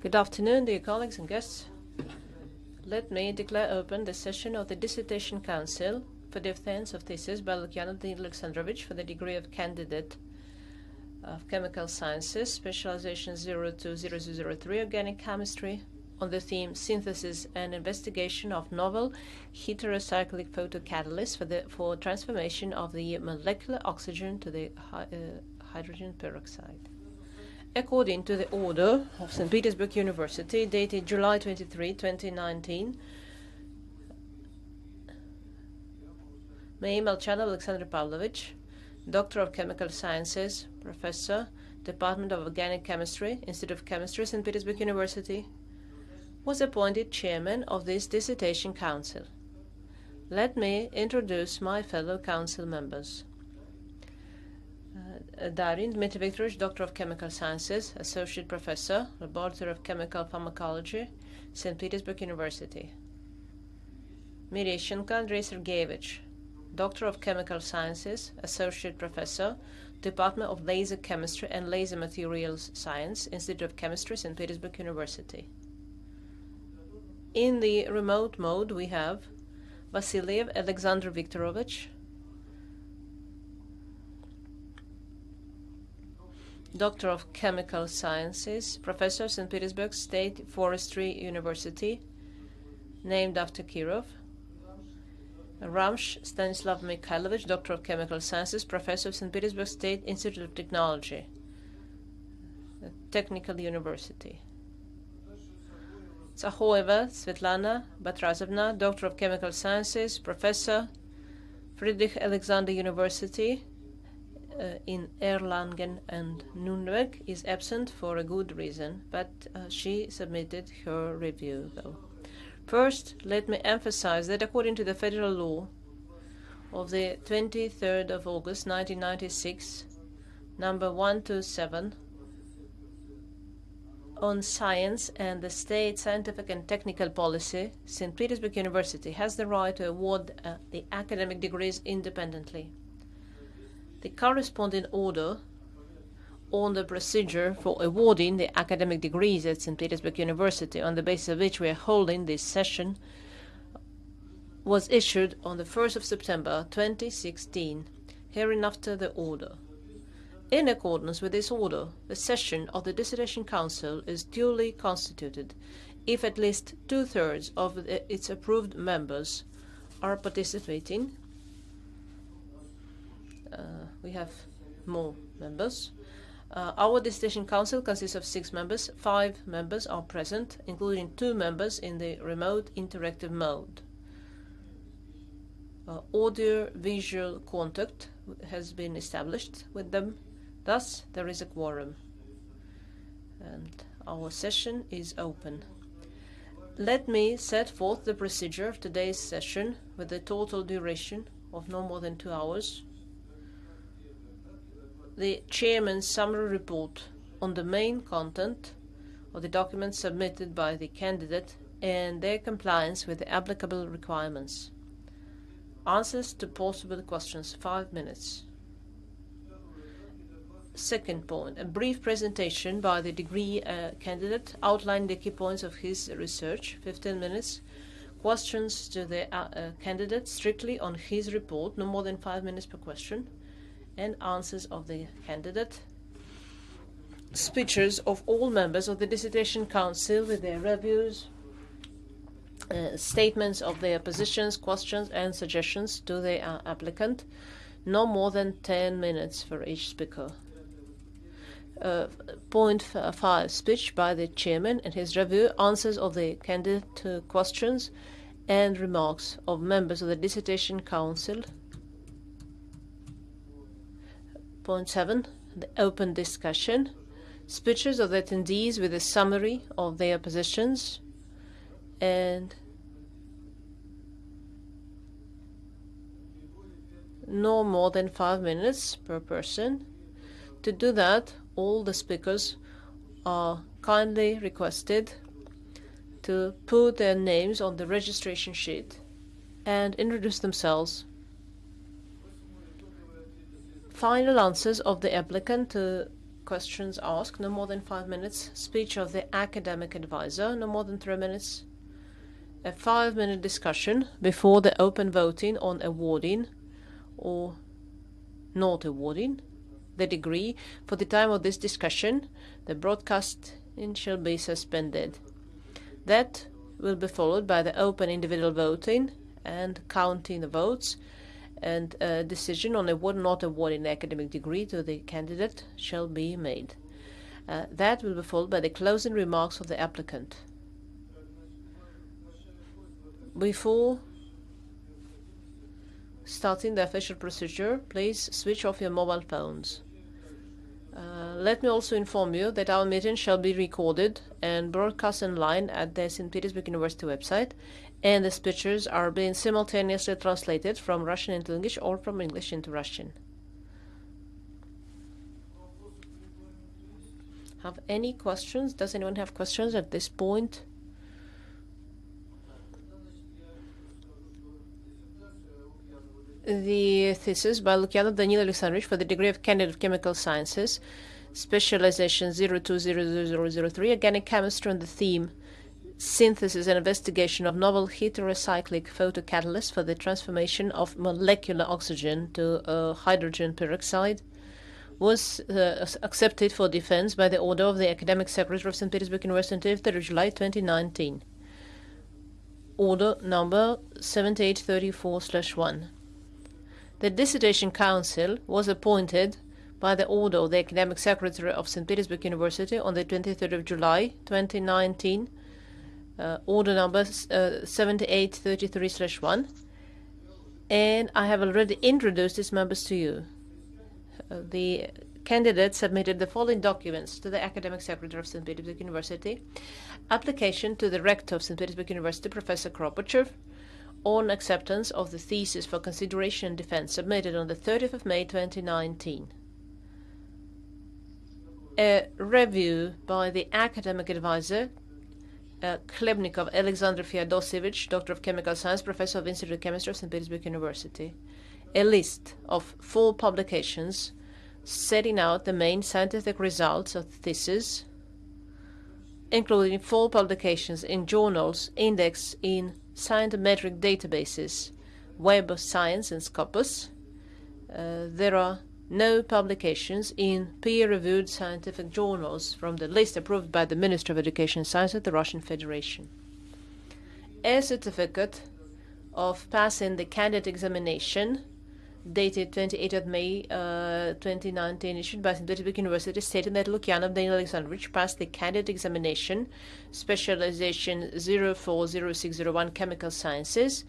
Good afternoon, dear colleagues and guests. Let me declare open the session of the Dissertation Council for Defense of Thesis by Lukianov Daniil Lukianov for the degree of Candidate of Chemical Sciences, Specialization 020003, Organic Chemistry, on the theme Synthesis and Investigation of Novel Heterocyclic Photocatalysts for transformation of the molecular oxygen to the hydrogen peroxide. According to the order of St. Petersburg University, dated July 23, 2019, May Molchanov Alexander Pavlovich, Doctor of Chemical Sciences, Professor, Department of Organic Chemistry, Institute of Chemistry, St. Petersburg University, was appointed Chairman of this Dissertation Council. Let me introduce my fellow Council members. Darin Dmitry Viktorovich, Doctor of Chemical Sciences, Associate Professor, Laboratory of Chemical Pharmacology, St. Petersburg University. Mireshenko Andrei Sergeyevich, Doctor of Chemical Sciences, Associate Professor, Department of Laser Chemistry and Laser Materials Science, Institute of Chemistry, St. Petersburg University. In the remote mode, we have Vasiliev Alexander Viktorovich, Doctor of Chemical Sciences, Professor, St. Petersburg State Forestry University, named after Kirov. Ramsh Stanislav Mikhailovich, Doctor of Chemical Sciences, Professor of St. Petersburg State Institute of Technology, Technical University. Tsakhoeva Svetlana Batrazovna, Doctor of Chemical Sciences, Professor, Friedrich Alexander University, in Erlangen and Nuremberg, is absent for a good reason, but she submitted her review, though. First, let me emphasize that according to the federal law of the 23rd of August 1996, number 127, on science and the state scientific and technical policy, St. Petersburg University has the right to award the academic degrees independently. The corresponding order on the procedure for awarding the academic degrees at St. Petersburg University, on the basis of which we are holding this session, was issued on the 1st of September 2016, hereinafter the order. In accordance with this order, the session of the Dissertation Council is duly constituted if at least 2/3 of its approved members are participating. We have more members. Our Dissertation Council consists of 6 members. 5 members are present, including 2 members in the remote interactive mode. Audio-visual contact has been established with them. Thus, there is a quorum. And our session is open. Let me set forth the procedure of today's session with a total duration of no more than 2 hours. The Chairman's summary report on the main content of the documents submitted by the candidate and their compliance with the applicable requirements. Answers to possible questions, 5 minutes. Second point, a brief presentation by the degree candidate outlining the key points of his research, 15 minutes. Questions to the candidate strictly on his report, no more than 5 minutes per question. And answers of the candidate. Speeches of all members of the Dissertation Council with their reviews, statements of their positions, questions and suggestions to the applicant, no more than 10 minutes for each speaker. Point 5, speech by the Chairman and his review, answers of the candidate to questions and remarks of members of the Dissertation Council. Point 7, the open discussion, speeches of the attendees with a summary of their positions, and no more than 5 minutes per person. To do that, all the speakers are kindly requested to put their names on the registration sheet and introduce themselves. Final answers of the applicant to questions asked, no more than 5 minutes. Speech of the academic advisor, no more than 3 minutes. A 5-minute discussion before the open voting on awarding or not awarding the degree. For the time of this discussion, the broadcasting shall be suspended. That will be followed by the open individual voting and counting the votes, and a decision on award or not awarding the academic degree to the candidate shall be made. That will be followed by the closing remarks of the applicant. Before starting the official procedure, please switch off your mobile phones. Let me also inform you that our meeting shall be recorded and broadcast online at the St. Petersburg University website, and the speeches are being simultaneously translated from Russian into English or from English into Russian. Have any questions? Does anyone have questions at this point? The thesis by Lukianov Daniil Alexandrovich for the degree of Candidate of Chemical Sciences, Specialization 020003, Organic Chemistry, on the theme Synthesis and Investigation of Novel Heterocyclic Photocatalysts for the Transformation of Molecular Oxygen to Hydrogen Peroxide, was accepted for defense by the order of the Academic Secretary of St. Petersburg University on 3rd July 2019. Order number 7834/1. The Dissertation Council was appointed by the order of the Academic Secretary of St. Petersburg University on the 23rd of July 2019, order number 7833/1, and I have already introduced its members to you. The candidate submitted the following documents to the Academic Secretary of St. Petersburg University: application to the Rector of St. Petersburg University, Professor Kropochev, on acceptance of the thesis for consideration and defense, submitted on the 30th of May 2019. A review by the academic advisor, Klebnikov Alexander Fyodosevich, Doctor of Chemical Science, Professor of Institute of Chemistry of St. Petersburg University. A list of 4 publications setting out the main scientific results of the thesis, including 4 publications in journals indexed in scientometric databases, Web of Science and Scopus. There are no publications in peer-reviewed scientific journals from the list approved by the Ministry of Education and Science of the Russian Federation. A certificate of passing the candidate examination, dated 28th of May 2019, issued by St. Petersburg University, stating that Lukianov Daniil Alexandrovich passed the candidate examination, Specialization 040601, Chemical Sciences,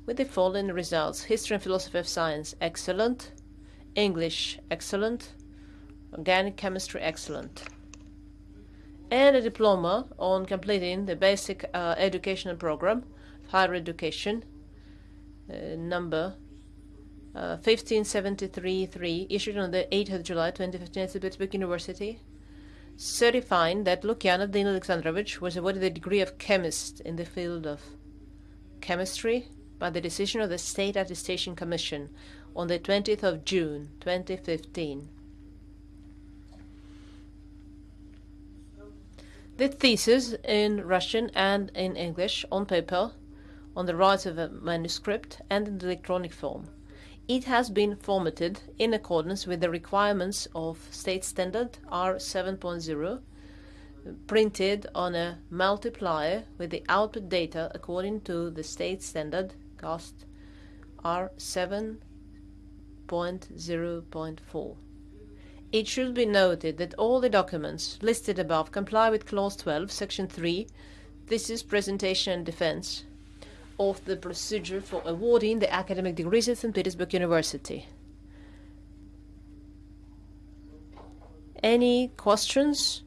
with the following results: History and Philosophy of Science, excellent; English, excellent; Organic Chemistry, excellent; and a diploma on completing the basic educational program, higher education, number 15733, issued on the 8th of July 2015 at St. Petersburg University, certifying that Lukianov Daniil Alexandrovich was awarded the degree of chemist in the field of chemistry by the decision of the State Attestation Commission on the 20th of June 2015. The thesis in Russian and in English on paper, on the rights of a manuscript, and in the electronic form. It has been formatted in accordance with the requirements of State Standard R7.0, printed on a multiplier with the output data according to the State Standard CAST R7.0.4. It should be noted that all the documents listed above comply with Clause 12, Section 3, thesis, presentation and defense, of the procedure for awarding the academic degrees at St. Petersburg University. Any questions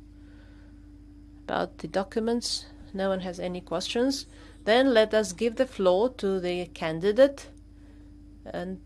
about the documents? No one has any questions. Then let us give the floor to the candidate. And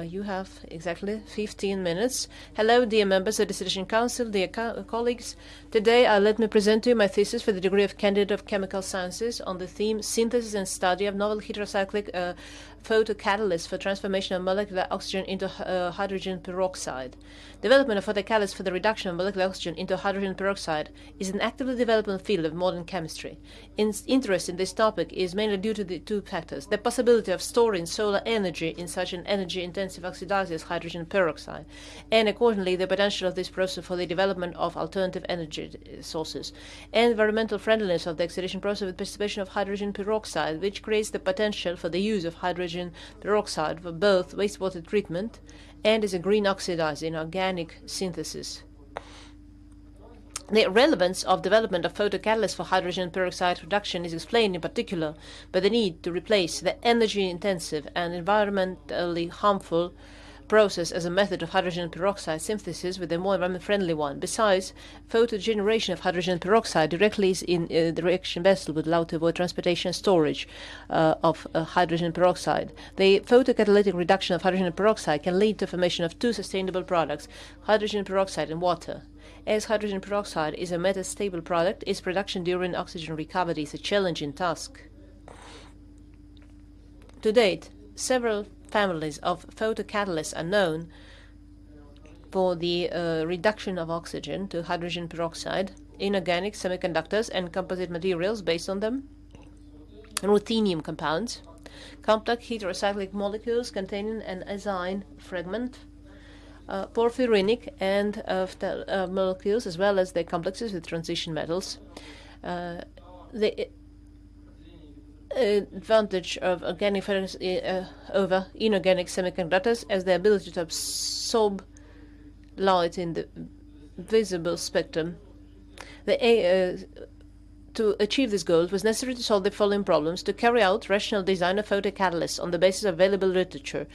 you have exactly 15 minutes. Hello, dear members of the Dissertation Council, dear colleagues. Today, let me present to you my thesis for the degree of Candidate of Chemical Sciences on the theme Synthesis and Study of Novel Heterocyclic photocatalysts for transformation of molecular oxygen into hydrogen peroxide. Development of photocatalysts for the reduction of molecular oxygen into hydrogen peroxide is an actively developing field of modern chemistry. Interest in this topic is mainly due to the two factors: the possibility of storing solar energy in such an energy-intensive oxidizer as hydrogen peroxide, and accordingly the potential of this process for the development of alternative energy sources, and environmental friendliness of the oxidation process with participation of hydrogen peroxide, which creates the potential for the use of hydrogen peroxide for both wastewater treatment and as a green oxidizer in organic synthesis. The relevance of development of photocatalysts for hydrogen peroxide reduction is explained in particular by the need to replace the energy-intensive and environmentally harmful process as a method of hydrogen peroxide synthesis with a more environment-friendly one. Besides, photogeneration of hydrogen peroxide directly is in the reaction vessel would allow to avoid transportation and storage of hydrogen peroxide. The photocatalytic reduction of hydrogen peroxide can lead to formation of two sustainable products, hydrogen peroxide and water. As hydrogen peroxide is a metastable product, its production during oxygen recovery is a challenging task. To date, several families of photocatalysts are known for the reduction of oxygen to hydrogen peroxide, inorganic semiconductors and composite materials based on them, ruthenium compounds, complex heterocyclic molecules containing an azine fragment, porphyrinic and molecules, as well as their complexes with transition metals. The advantage of organic over inorganic semiconductors as the ability to absorb light in the visible spectrum. To achieve this goal, it was necessary to solve the following problems: to carry out rational design of photocatalysts on the basis of available literature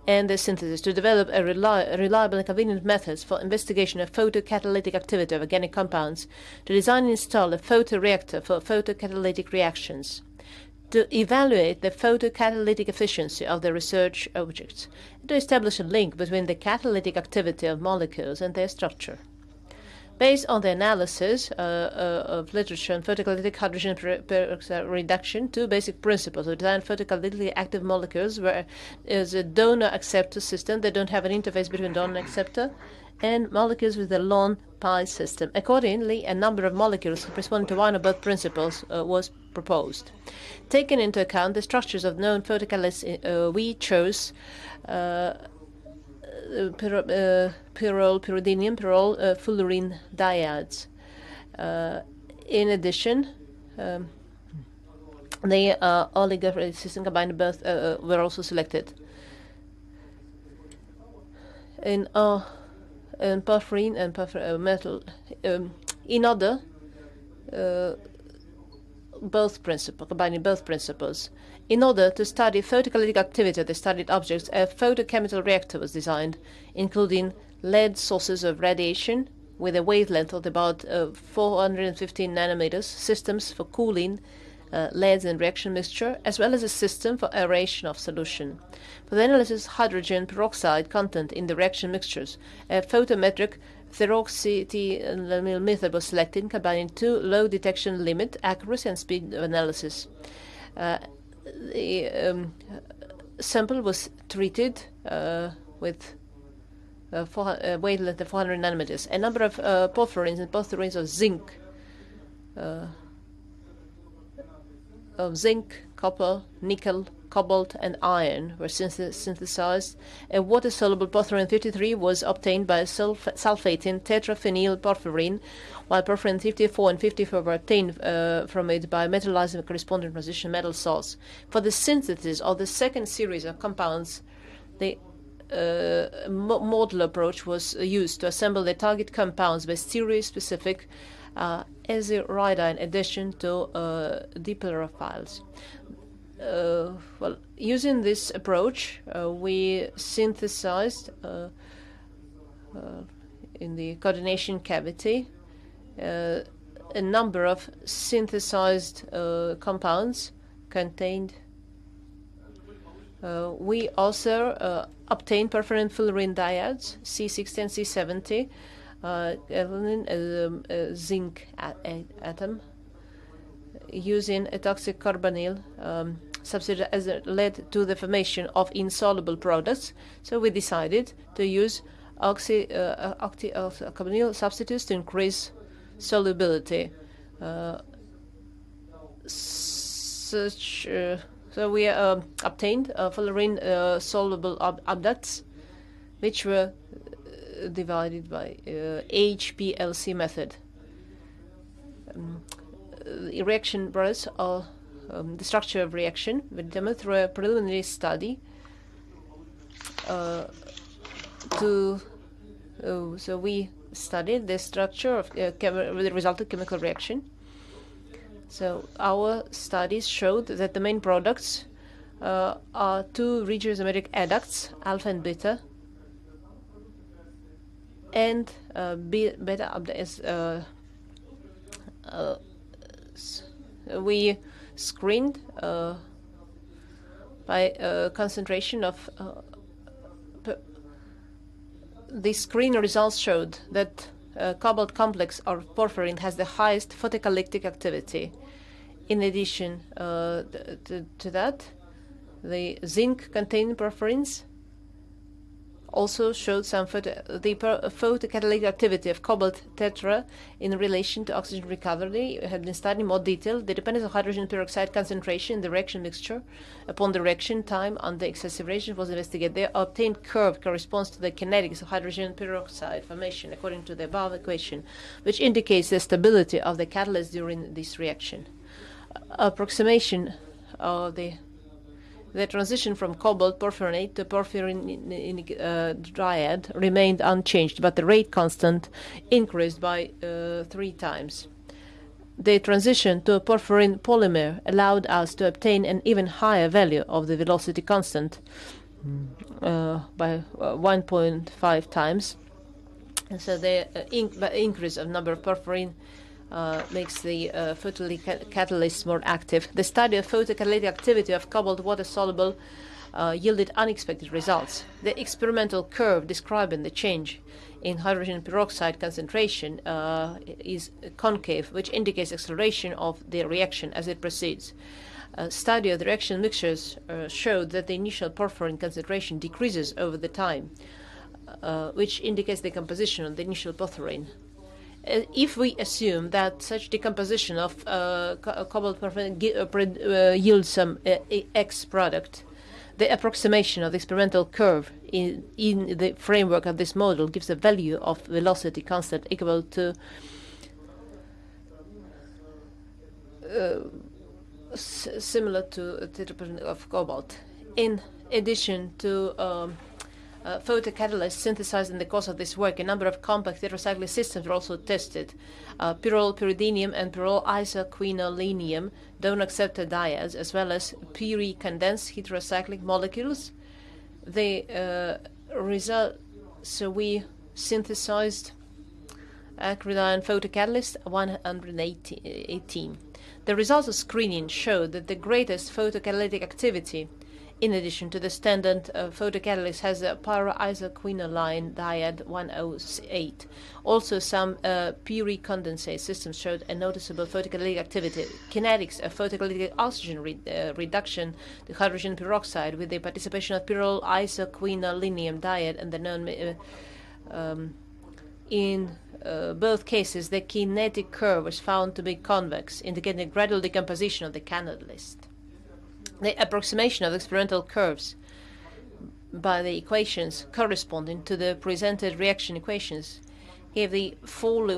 and their synthesis, to develop a reliable and convenient methods for investigation of photocatalytic activity of organic compounds, to design and install a photoreactor for photocatalytic reactions, to evaluate the photocatalytic efficiency of the research objects, and to establish a link between the catalytic activity of molecules and their structure. Based on the analysis of literature on photocatalytic hydrogen peroxide reduction, two basic principles of design photocatalytically active molecules were is a donor-acceptor system. They don't have an interface between donor and acceptor, and molecules with a lone pi system. Accordingly, a number of molecules corresponding to one or both principles was proposed. Taking into account the structures of known photocatalysts, we chose pyrrole, pyridinium, pyrrole, fullerene diodes. In addition, the oligophilic system combined both were also selected. In porphyrin and metal, in order combining both principles. In order to study photocatalytic activity of the studied objects, a photochemical reactor was designed, including lead sources of radiation with a wavelength of about 415 nanometers, systems for cooling leads and reaction mixture, as well as a system for aeration of solution. For the analysis of hydrogen peroxide content in the reaction mixtures, a photometric peroxide method was selected, combining two low detection limit, accuracy and speed of analysis. The sample was treated with wavelength of 400 nanometers. A number of porphyrins and porphyrins of zinc, copper, nickel, cobalt, and iron were synthesized. A water-soluble porphyrin 53 was obtained by sulfating tetraphenyl porphyrin, while porphyrin 54 and 54 were obtained from it by metallizing a corresponding transition metal salts. For the synthesis of the second series of compounds, the modular approach was used to assemble the target compounds by stereospecific aziridine addition to dipolophiles. Using this approach, we synthesized in the coordination cavity a number of synthesized compounds contained. We also obtained porphyrin fullerene diodes, C60 and C70, zinc atom, using a toxic carbonyl substitute has led to the formation of insoluble products. So we decided to use octylcarbonyl substitutes to increase solubility. So we obtained fullerene soluble objects, which were divided by HPLC method. The reaction process or the structure of reaction we determined through a preliminary study. So we studied the structure of the resultant chemical reaction. So our studies showed that the main products are two regioisometric adducts, alpha and beta, and beta is we screened by concentration of the screen results showed that cobalt complex or porphyrin has the highest photocatalytic activity. In addition to that, the zinc-containing porphyrins also showed some photocatalytic activity of cobalt tetra in relation to oxygen recovery. We have been studying in more detail the dependence of hydrogen peroxide concentration in the reaction mixture upon the reaction time under excessive reaction was investigated. The obtained curve corresponds to the kinetics of hydrogen peroxide formation according to the above equation, which indicates the stability of the catalyst during this reaction. Approximation of the transition from cobalt porphyrinate to porphyrin triad remained unchanged, but the rate constant increased by 3 times. The transition to a porphyrin polymer allowed us to obtain an even higher value of the velocity constant by 1.5 times. And so the increase of number of porphyrin makes the photocatalysts more active. The study of photocatalytic activity of cobalt water-soluble yielded unexpected results. The experimental curve describing the change in hydrogen peroxide concentration is concave, which indicates acceleration of the reaction as it proceeds. A study of the reaction mixtures showed that the initial porphyrin concentration decreases over the time, which indicates the composition of the initial porphyrin. If we assume that such decomposition of cobalt porphyrin yields some X product, the approximation of the experimental curve in the framework of this model gives a value of velocity constant equal to similar to tetrapyrin of cobalt. In addition to photocatalysts synthesized in the course of this work, a number of compact heterocyclic systems were also tested. Pyrrole pyridinium and pyrrole isoquinolinium don't accept diads, as well as pyricondensed heterocyclic molecules. The so we synthesized acridine photocatalyst 118. The results of screening showed that the greatest photocatalytic activity, in addition to the standard photocatalyst, has a pyroisoquinoline diad 108. Also, some pyricondensate systems showed a noticeable photocatalytic activity. Kinetics of photocatalytic oxygen reduction to hydrogen peroxide with the participation of pyrrole isoquinolinium diad and the known in both cases, the kinetic curve was found to be convex, indicating a gradual decomposition of the catalyst. The approximation of experimental curves by the equations corresponding to the presented reaction equations we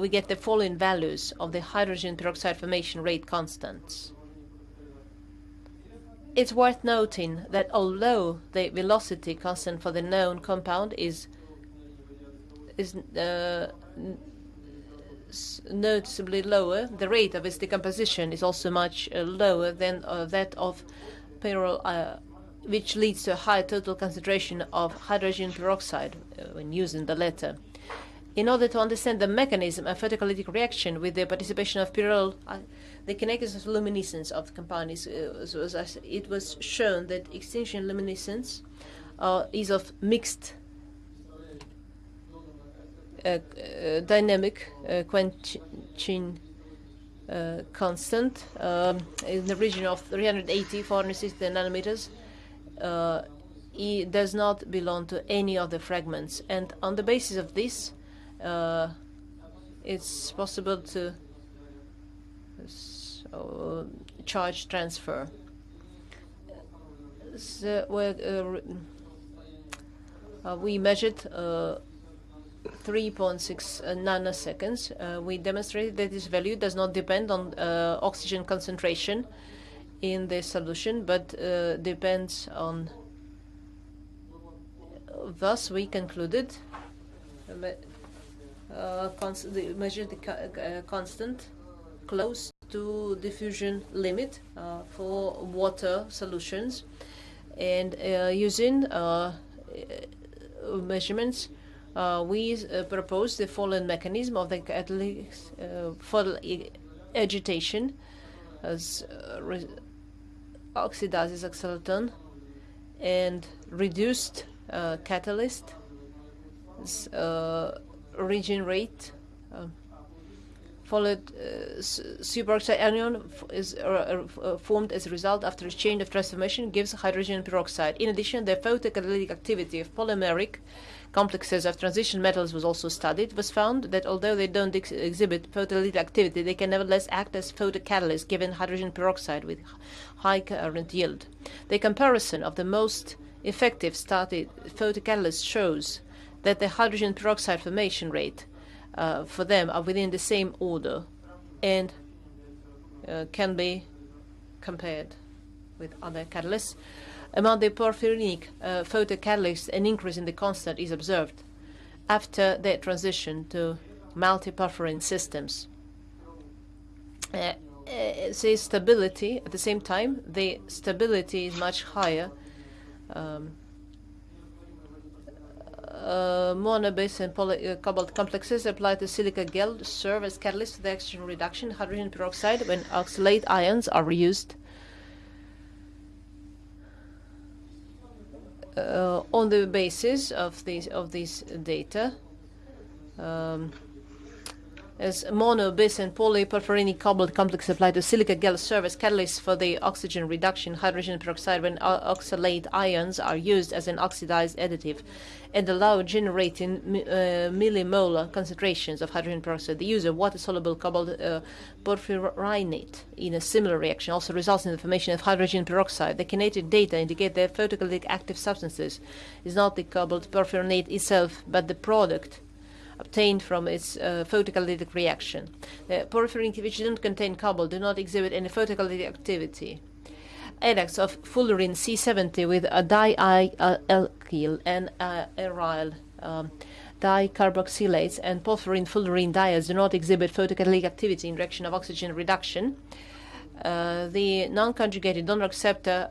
get the following values of the hydrogen peroxide formation rate constants. It's worth noting that although the velocity constant for the known compound is noticeably lower, the rate of its decomposition is also much lower than that of pyrrole, which leads to a high total concentration of hydrogen peroxide when using the latter. In order to understand the mechanism of photocatalytic reaction with the participation of pyrrole, the kinetics of luminescence of the compound it was shown that extinction luminescence is of mixed dynamic quenching constant in the region of 380, 460 nanometers. It does not belong to any of the fragments, and on the basis of this, it's possible to charge transfer. So we measured 3.6 nanoseconds. We demonstrated that this value does not depend on oxygen concentration in the solution, but depends on. Thus, we concluded measured the constant close to diffusion limit for water solutions, and using measurements, we proposed the following mechanism of the catalyst for agitation as oxidizes acetylene and reduced catalyst regenerate followed superoxide anion is formed as a result after a chain of transformation gives hydrogen peroxide. In addition, the photocatalytic activity of polymeric complexes of transition metals was also studied. It was found that although they don't exhibit photocatalytic activity, they can nevertheless act as photocatalysts given hydrogen peroxide with high current yield. The comparison of the most effective started photocatalysts shows that the hydrogen peroxide formation rate for them are within the same order and can be compared with other catalysts. Among the porphyrinic photocatalysts, an increase in the constant is observed after their transition to multi-porphyrin systems. The stability, at the same time, the stability is much higher. Monobase and cobalt complexes applied to silica gel serve as catalysts for the oxygen reduction hydrogen peroxide when oxalate ions are used. On the basis of these data, as mono, bis, and polyporphyrin cobalt complex applied to silica gel serve as catalysts for the oxygen reduction hydrogen peroxide when oxalate ions are used as an oxidized additive and allow generating millimolar concentrations of hydrogen peroxide. The use of water-soluble cobalt porphyrinate in a similar reaction also results in the formation of hydrogen peroxide. The kinetic data indicate that photocatalytic active substances is not the cobalt porphyrinate itself, but the product obtained from its photocatalytic reaction. The porphyrin which don't contain cobalt do not exhibit any photocatalytic activity. Adducts of fullerene C70 with a dialkyl and aryl dicarboxylates and porphyrin fullerene diodes do not exhibit photocatalytic activity in reaction of oxygen reduction. The non-conjugated donor acceptor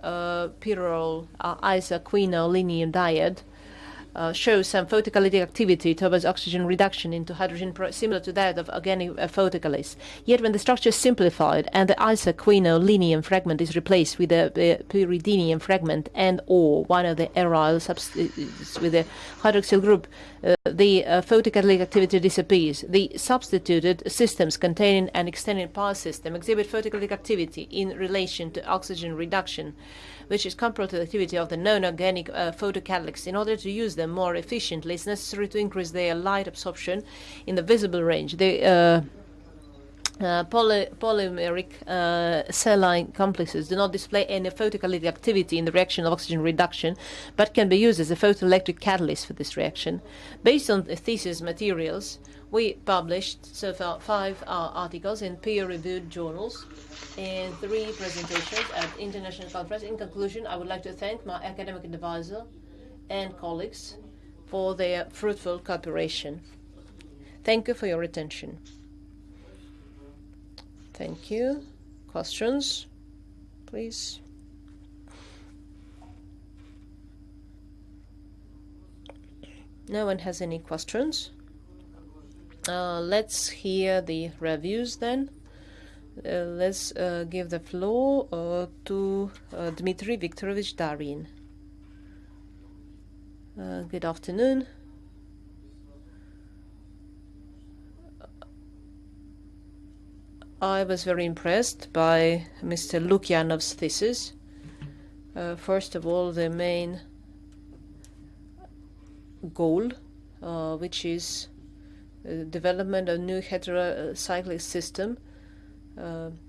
pyrrole isoquinolinium diode shows some photocatalytic activity towards oxygen reduction into hydrogen similar to that of organic photocatalysts. Yet when the structure is simplified and the isoquinolinium fragment is replaced with a pyridinium fragment and or one of the aryl substitutes with a hydroxyl group, the photocatalytic activity disappears. The substituted systems containing an extended power system exhibit photocatalytic activity in relation to oxygen reduction, which is comparable to the activity of the non-organic photocatalysts. In order to use them more efficiently, it's necessary to increase their light absorption in the visible range. The polymeric saline complexes do not display any photocatalytic activity in the reaction of oxygen reduction, but can be used as a photoelectric catalyst for this reaction. Based on the thesis materials, we published so far 5 articles in peer-reviewed journals and 3 presentations at international conference. In conclusion, I would like to thank my academic advisor and colleagues for their fruitful cooperation. Thank you for your attention. Thank you. Questions, please? No one has any questions. Let's hear the reviews then. Let's give the floor to Dmitry Viktorovich Darin. Good afternoon. I was very impressed by Mr. Lukianov's thesis. First of all, the main goal, which is development of new heterocyclic system and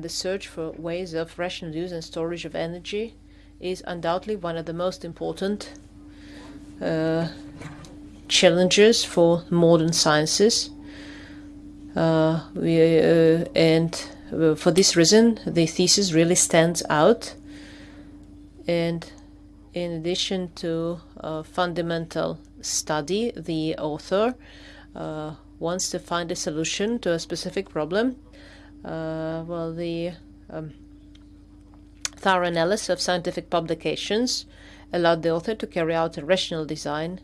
the search for ways of rational use and storage of energy, is undoubtedly one of the most important challenges for modern sciences. For this reason, the thesis really stands out. And in addition to a fundamental study, the author wants to find a solution to a specific problem. The thorough analysis of scientific publications allowed the author to carry out a rational design.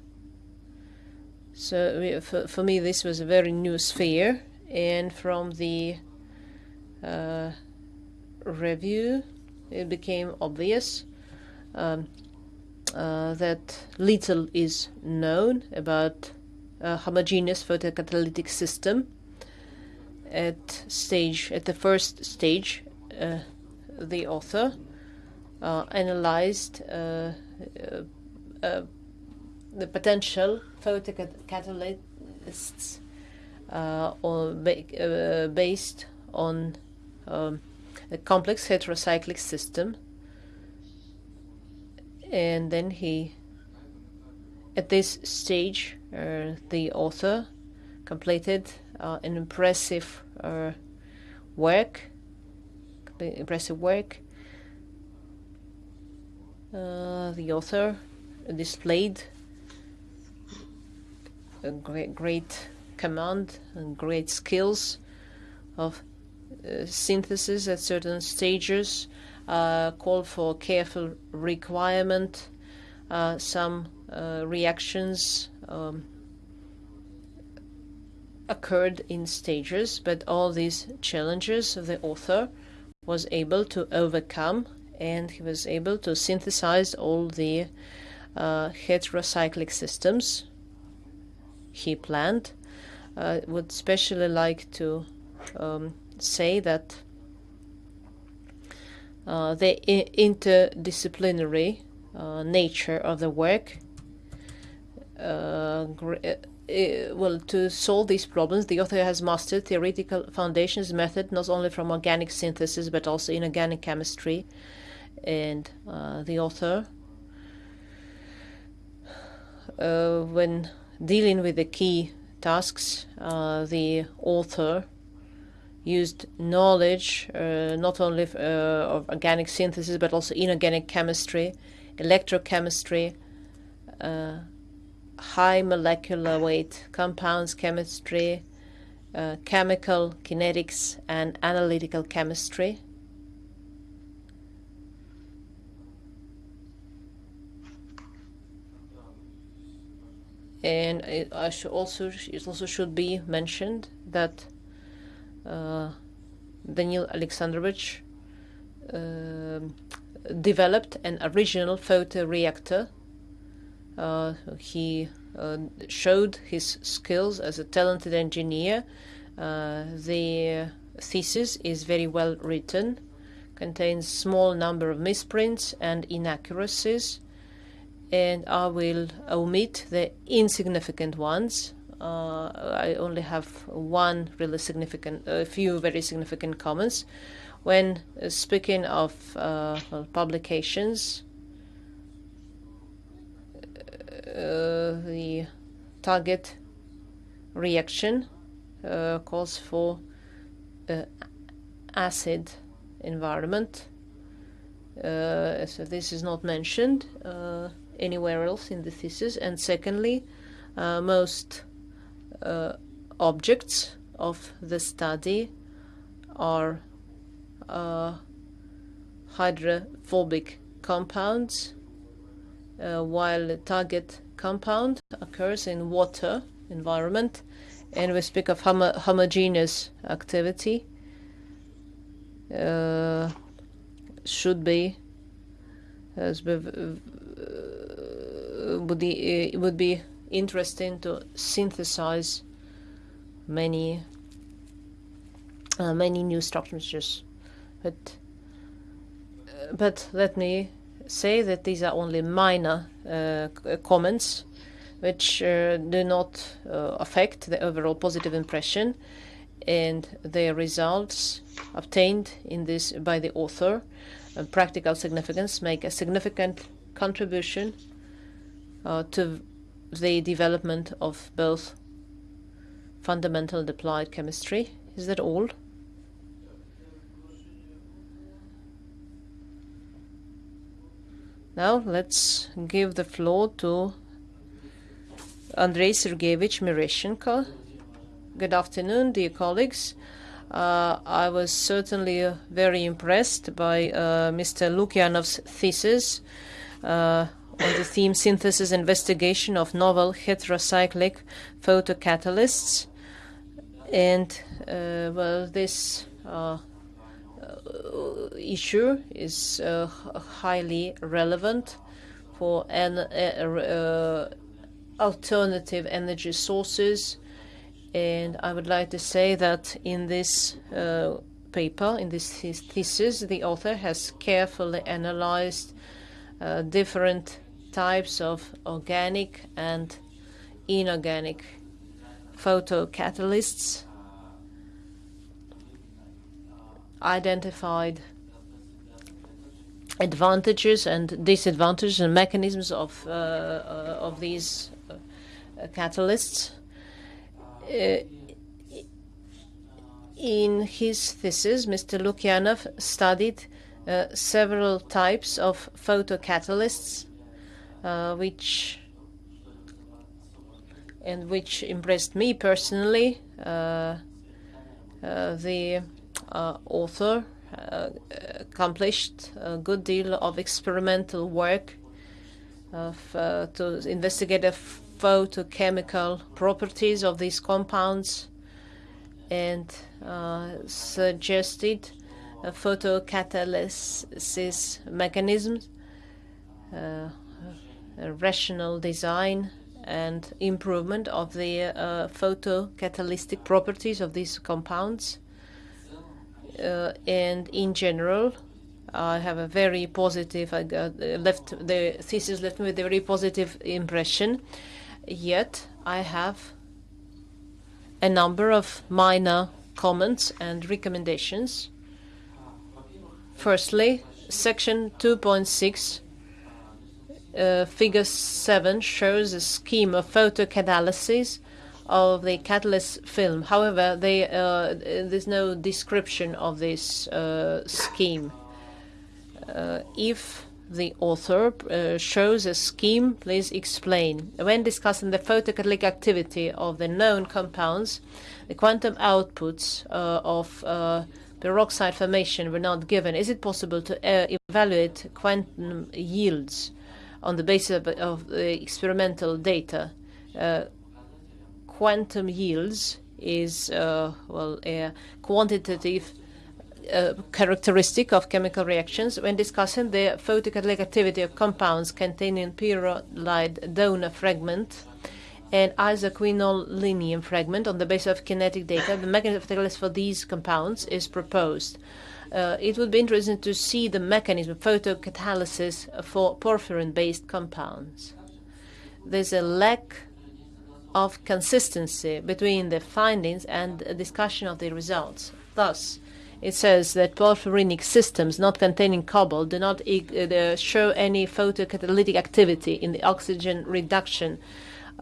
So for me, this was a very new sphere. And from the review, it became obvious that little is known about a homogeneous photocatalytic system. At the first stage, the author analyzed the potential photocatalysts based on a complex heterocyclic system. And then at this stage, the author completed an impressive work. The author displayed a great command and great skills of synthesis at certain stages, called for careful requirement. Some reactions occurred in stages, but all these challenges the author was able to overcome, and he was able to synthesize all the heterocyclic systems he planned. I would especially like to say that the interdisciplinary nature of the work, to solve these problems, the author has mastered theoretical foundations method not only from organic synthesis but also inorganic chemistry. And the author, when dealing with the key tasks, the author used knowledge not only of organic synthesis but also inorganic chemistry, electrochemistry, high molecular weight compounds chemistry, chemical kinetics, and analytical chemistry. And it also should be mentioned that Daniil Alexandrovich developed an original photoreactor. He showed his skills as a talented engineer. The thesis is very well written, contains small number of misprints and inaccuracies, and I will omit the insignificant ones. I only have a few very significant comments. When speaking of publications, the target reaction calls for acid environment. So this is not mentioned anywhere else in the thesis. And secondly, most objects of the study are hydrophobic compounds, while the target compound occurs in water environment. And we speak of homogeneous activity. Should be, it would be interesting to synthesize many many new structures. But let me say that these are only minor comments which do not affect the overall positive impression, and the results obtained in this by the author practical significance make a significant contribution to the development of both fundamental and applied chemistry. Is that all? Now let's give the floor to Andrei Sergeyevich Mireshenko. Good afternoon, dear colleagues. I was certainly very impressed by Mr. Lukianov's thesis on the theme Synthesis Investigation of Novel Heterocyclic Photocatalysts. And, well, this issue is highly relevant for alternative energy sources. And I would like to say that in this paper, in this thesis, the author has carefully analyzed different types of organic and inorganic photocatalysts, identified advantages and disadvantages and mechanisms of these catalysts. In his thesis, Mr. Lukianov studied several types of photocatalysts, which impressed me personally. The author accomplished a good deal of experimental work to investigate the photochemical properties of these compounds and suggested photocatalysis mechanisms, rational design and improvement of the photocatalytic properties of these compounds. And in general, I have a very positive. The thesis left me with a very positive impression. Yet I have a number of minor comments and recommendations. Firstly, section 2.6, figure 7 shows a scheme of photocatalysis of the catalyst film. However, there's no description of this scheme. If the author shows a scheme, please explain. When discussing the photocatalytic activity of the known compounds, the quantum outputs of peroxide formation were not given. Is it possible to evaluate quantum yields on the basis of the experimental data? Quantum yields is a quantitative characteristic of chemical reactions. When discussing the photocatalytic activity of compounds containing peroxide donor fragment and isoquinoline fragment on the basis of kinetic data, the mechanism of catalysis for these compounds is proposed. It would be interesting to see the mechanism of photocatalysis for porphyrin-based compounds. There's a lack of consistency between the findings and a discussion of the results. Thus, it says that porphyrinic systems not containing cobalt do not show any photocatalytic activity in the oxygen reduction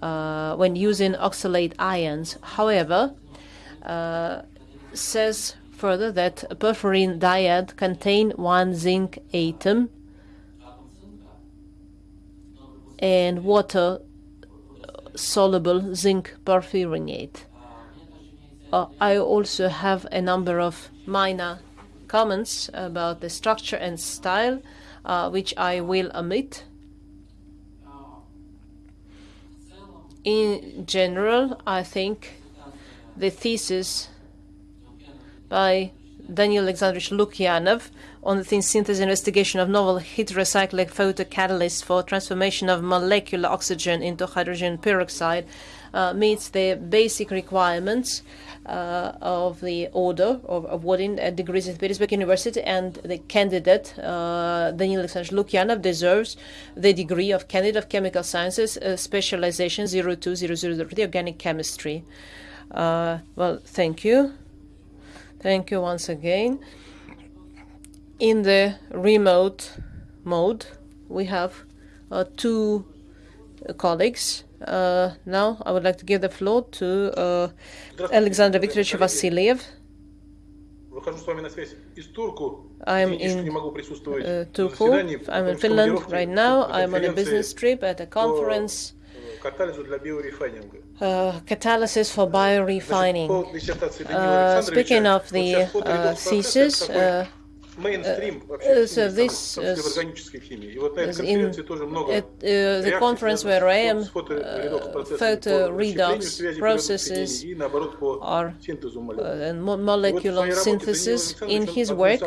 when using oxalate ions. However, says further that porphyrin diode contain one zinc atom and water-soluble zinc porphyrinate. I also have a number of minor comments about the structure and style, which I will omit. In general, I think the thesis by Daniil Lukianov on the thin synthesis investigation of novel heterocyclic photocatalysts for transformation of molecular oxygen into hydrogen peroxide meets the basic requirements of the order of awarding degrees at Petersburg University, and the candidate, Daniil Lukianov, deserves the degree of Candidate of Chemical Sciences, Specialization 020003, Organic Chemistry. Well, thank you. Thank you once again. In the remote mode, we have two colleagues. Now I would like to give the floor to Alexander Viktorovich Vasiliev. I'm in Turku. I'm in Finland right now. I'm on a business trip at a conference. Catalysis for biorefining. Speaking of the thesis, so this is in the conference where I am, photo redox processes are molecular synthesis. In his work,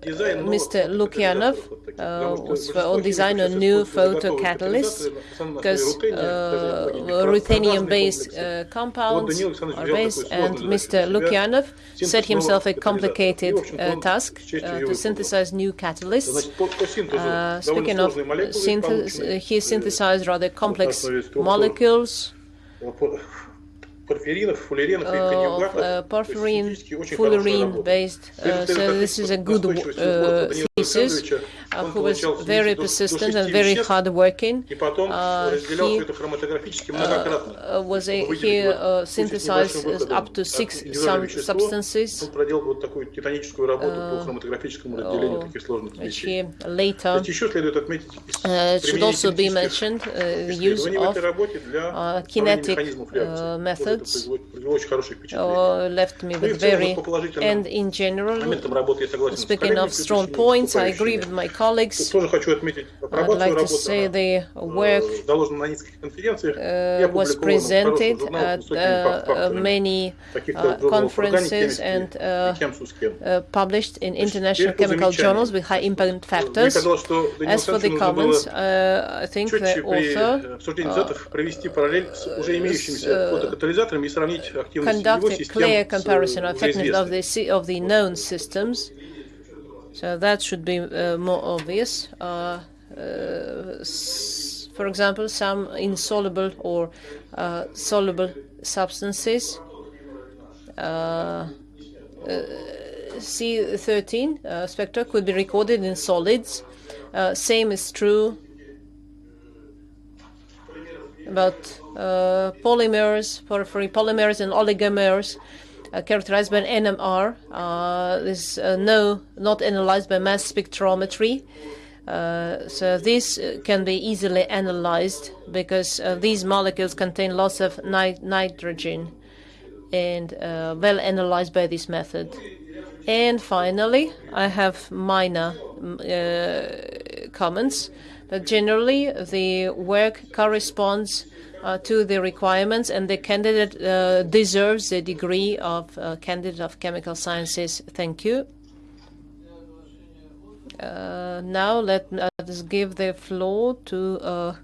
Mr. Lukianov was on design of new photocatalysts, because ruthenium-based compounds are based, and Mr. Lukianov set himself a complicated task to synthesize new catalysts. Speaking of synthesis, he synthesized rather complex molecules. Porphyrin, fullerene-based. So this is a good thesis. Who was very persistent and very hard-working. He synthesized up to 6 substances, which he later. It should also be mentioned the use of kinetic methods. Left me with very, and in general, speaking of strong points, I agree with my colleagues. I'd like to say the work was presented at many conferences and published in international chemical journals with high impact factors. As for the comments, I think the author conduct a clear comparison of effectiveness of the known systems. So that should be more obvious. For example, some insoluble or soluble substances. C13 spectra could be recorded in solids. Same is true about polymers, porphyry polymers, and oligomers. Characterized by an NMR. This not analyzed by mass spectrometry. So this can be easily analyzed because these molecules contain lots of nitrogen, and well analyzed by this method. And finally, I have minor comments, but generally the work corresponds to the requirements, and the candidate deserves the degree of Candidate of Chemical Sciences. Thank you. Now let us give the floor to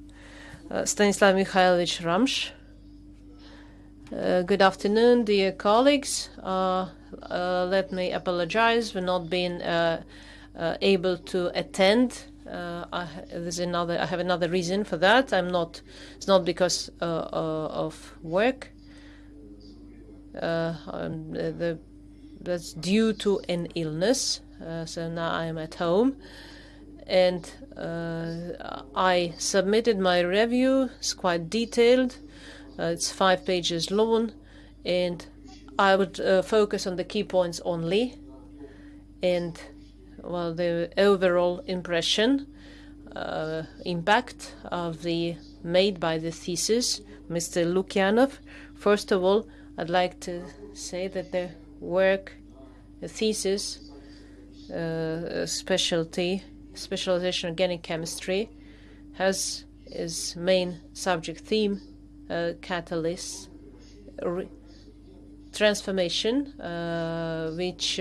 Stanislav Mikhailovich Ramsh. Good afternoon, dear colleagues. Let me apologize for not being able to attend. I have another reason for that. It's not because of work. That's due to an illness. So now I am at home, and I submitted my review. It's quite detailed. It's 5 pages long, and I would focus on the key points only. And well, the overall impression, impact of made by the thesis, Mr. Lukianov. First of all, I'd like to say that the work, the thesis, specialization organic chemistry, has its main subject theme, catalysts, transformation, which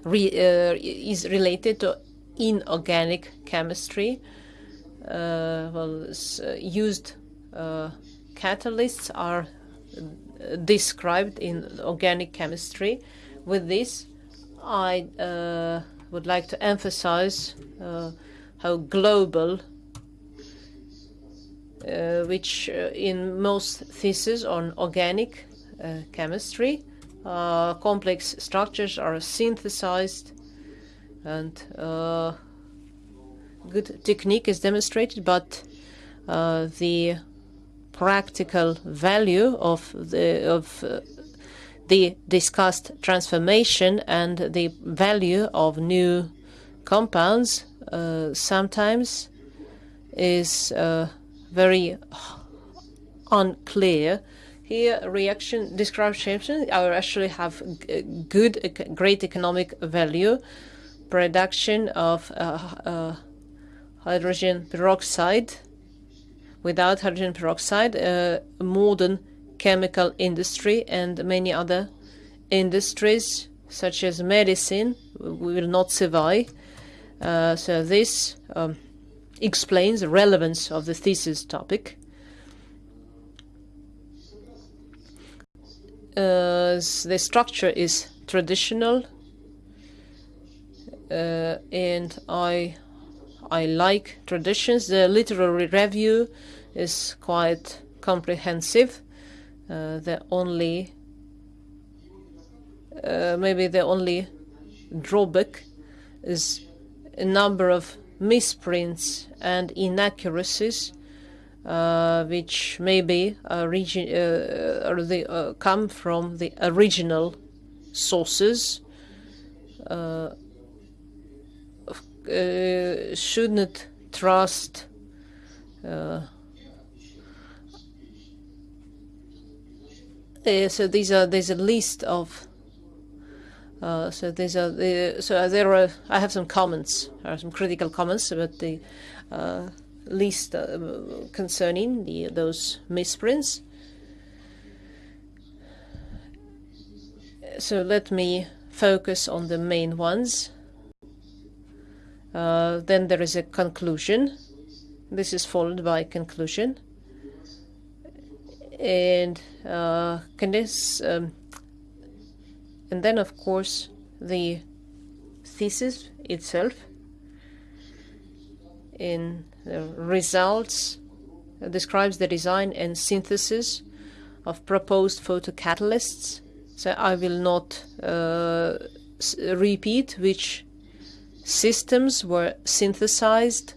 is related to inorganic chemistry. Used catalysts are described in organic chemistry. With this, I would like to emphasize how global, which in most theses on organic chemistry, complex structures are synthesized and good technique is demonstrated, but the practical value of the discussed transformation and the value of new compounds sometimes is very unclear. Here, reaction description actually have great economic value. Production of hydrogen peroxide. Without hydrogen peroxide, modern chemical industry and many other industries, such as medicine, will not survive. So this explains the relevance of the thesis topic. The structure is traditional, and I like traditions. The literary review is quite comprehensive. The only maybe the only drawback is a number of misprints and inaccuracies, which maybe come from the original sources. Should not trust so there's a list of I have some comments, some critical comments about the list concerning those misprints. So let me focus on the main ones. Then there is a conclusion. This is followed by a conclusion. And and then, of course, the thesis itself in the results describes the design and synthesis of proposed photocatalysts. So I will not repeat which systems were synthesized.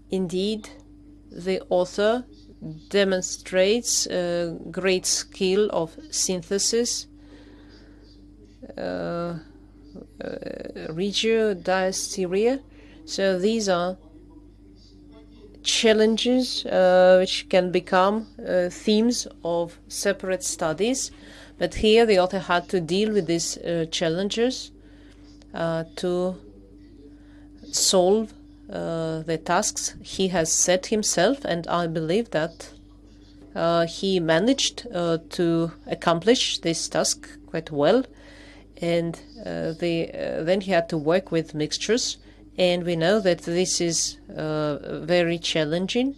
Indeed, the author demonstrates great skill of synthesis. Regio So these are challenges which can become themes of separate studies. But here the author had to deal with these challenges to solve the tasks he has set himself, and I believe that he managed to accomplish this task quite well. And then he had to work with mixtures, and we know that this is very challenging.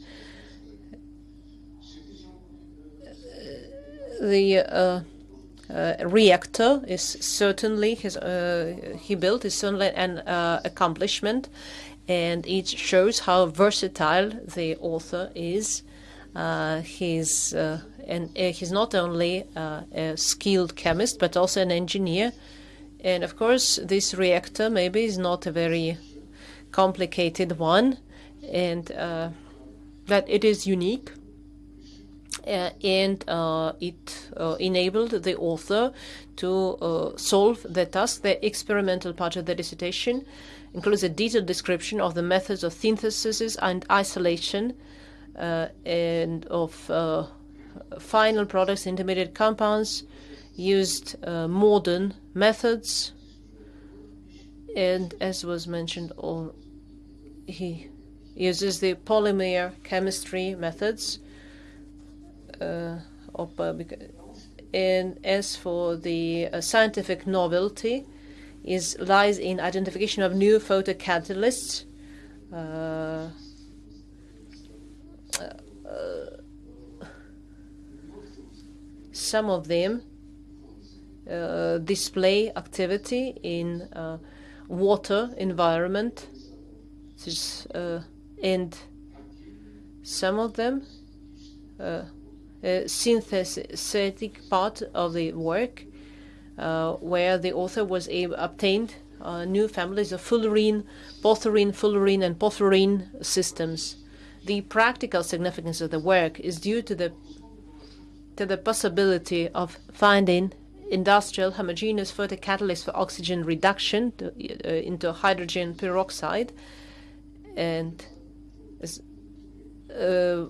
The reactor is certainly he built is certainly an accomplishment, and it shows how versatile the author is. He's not only a skilled chemist but also an engineer. And of course, this reactor maybe is not a very complicated one, and that it is unique. And it enabled the author to solve the task. The experimental part of the dissertation includes a detailed description of the methods of synthesis and isolation and of final products, intermediate compounds, used modern methods, and as was mentioned, he uses the polymer chemistry methods. And as for the scientific novelty, lies in identification of new photocatalysts. Some of them display activity in water environment, and some of them synthetic part of the work where the author was obtained new families of fullerene, porphyrin, and porphyrin systems. The practical significance of the work is due to the possibility of finding industrial homogeneous photocatalysts for oxygen reduction into hydrogen peroxide, and a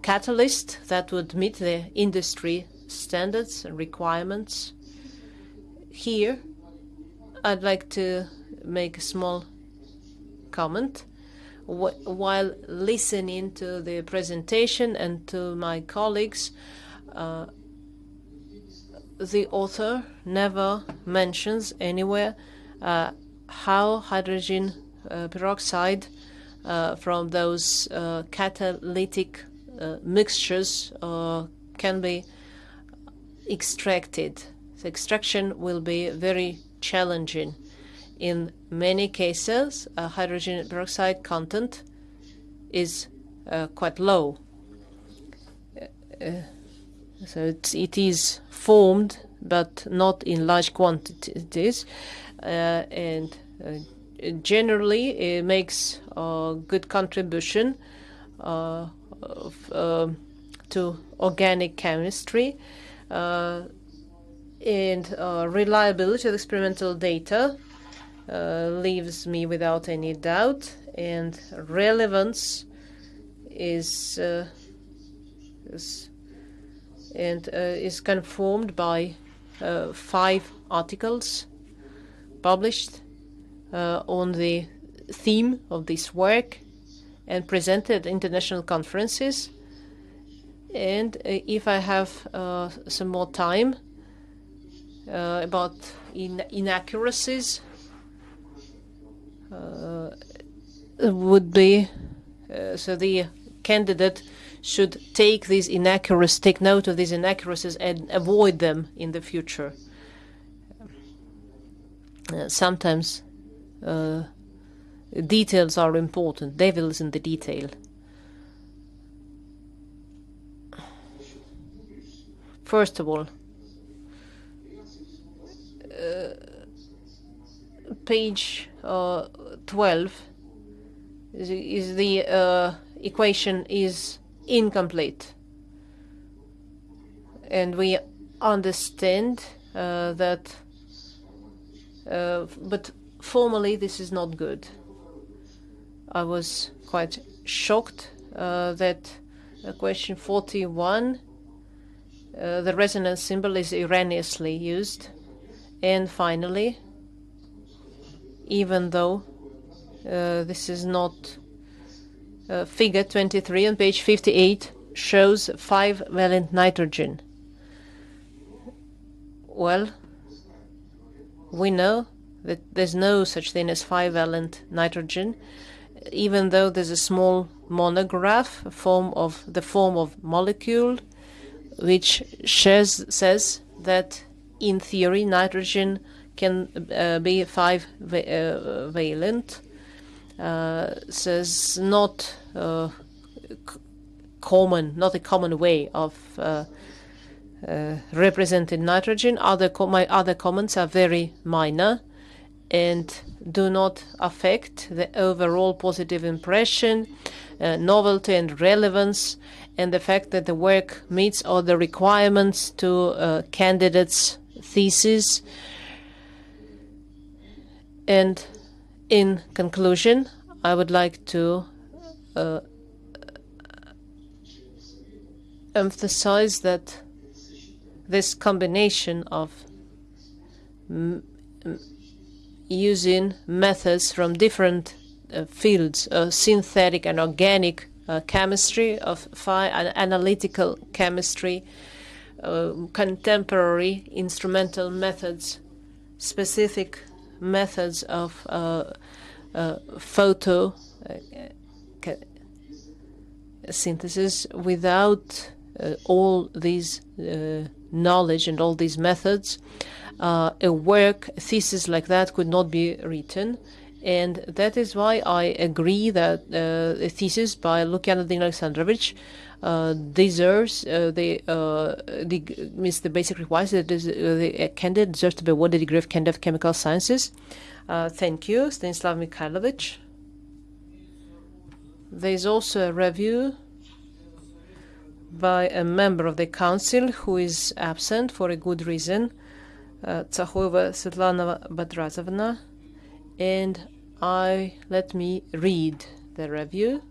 catalyst that would meet the industry standards and requirements. Here, I'd like to make a small comment. While listening to the presentation and to my colleagues, the author never mentions anywhere how hydrogen peroxide from those catalytic mixtures can be extracted. The extraction will be very challenging. In many cases, hydrogen peroxide content is quite low. So it is formed, but not in large quantities, and generally it makes a good contribution to organic chemistry, and reliability of experimental data leaves me without any doubt, and relevance is confirmed by 5 articles published on the theme of this work and presented at international conferences. And if I have some more time about inaccuracies, would be so the candidate should take note of these inaccuracies and avoid them in the future. Sometimes details are important. Devil is in the detail. First of all, page 12 is the equation is incomplete, and we understand that, but formally this is not good. I was quite shocked that question 41, the resonance symbol is erroneously used, and finally, even though this is not figure 23 on page 58 shows 5-valent nitrogen. Well, we know that there's no such thing as 5-valent nitrogen, even though there's a small monograph form of molecule which says that in theory nitrogen can be 5-valent. Says not a common way of representing nitrogen. My other comments are very minor and do not affect the overall positive impression, novelty and relevance, and the fact that the work meets all the requirements to candidates' thesis. And in conclusion, I would like to emphasize that this combination of using methods from different fields, synthetic and organic chemistry, of analytical chemistry, contemporary instrumental methods, specific methods of photosynthesis. Without all these knowledge and all these methods, a thesis like that could not be written. And that is why I agree that a thesis by Lukianov Daniil Alexandrovich deserves the basic requirements that the candidate deserves to be awarded the degree of candidate of chemical sciences. Thank you, Stanislav Mikhailovich. There is also a review by a member of the council who is absent for a good reason, Tsakhoeva Svetlana Badrazovna, and let me read the review.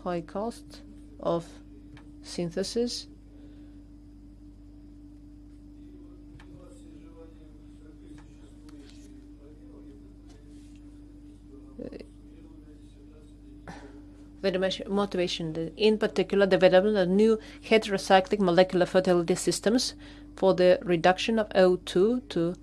High cost of synthesis. The motivation, in particular, development of new heterocyclic molecular photocatalytic systems for the reduction of O2 to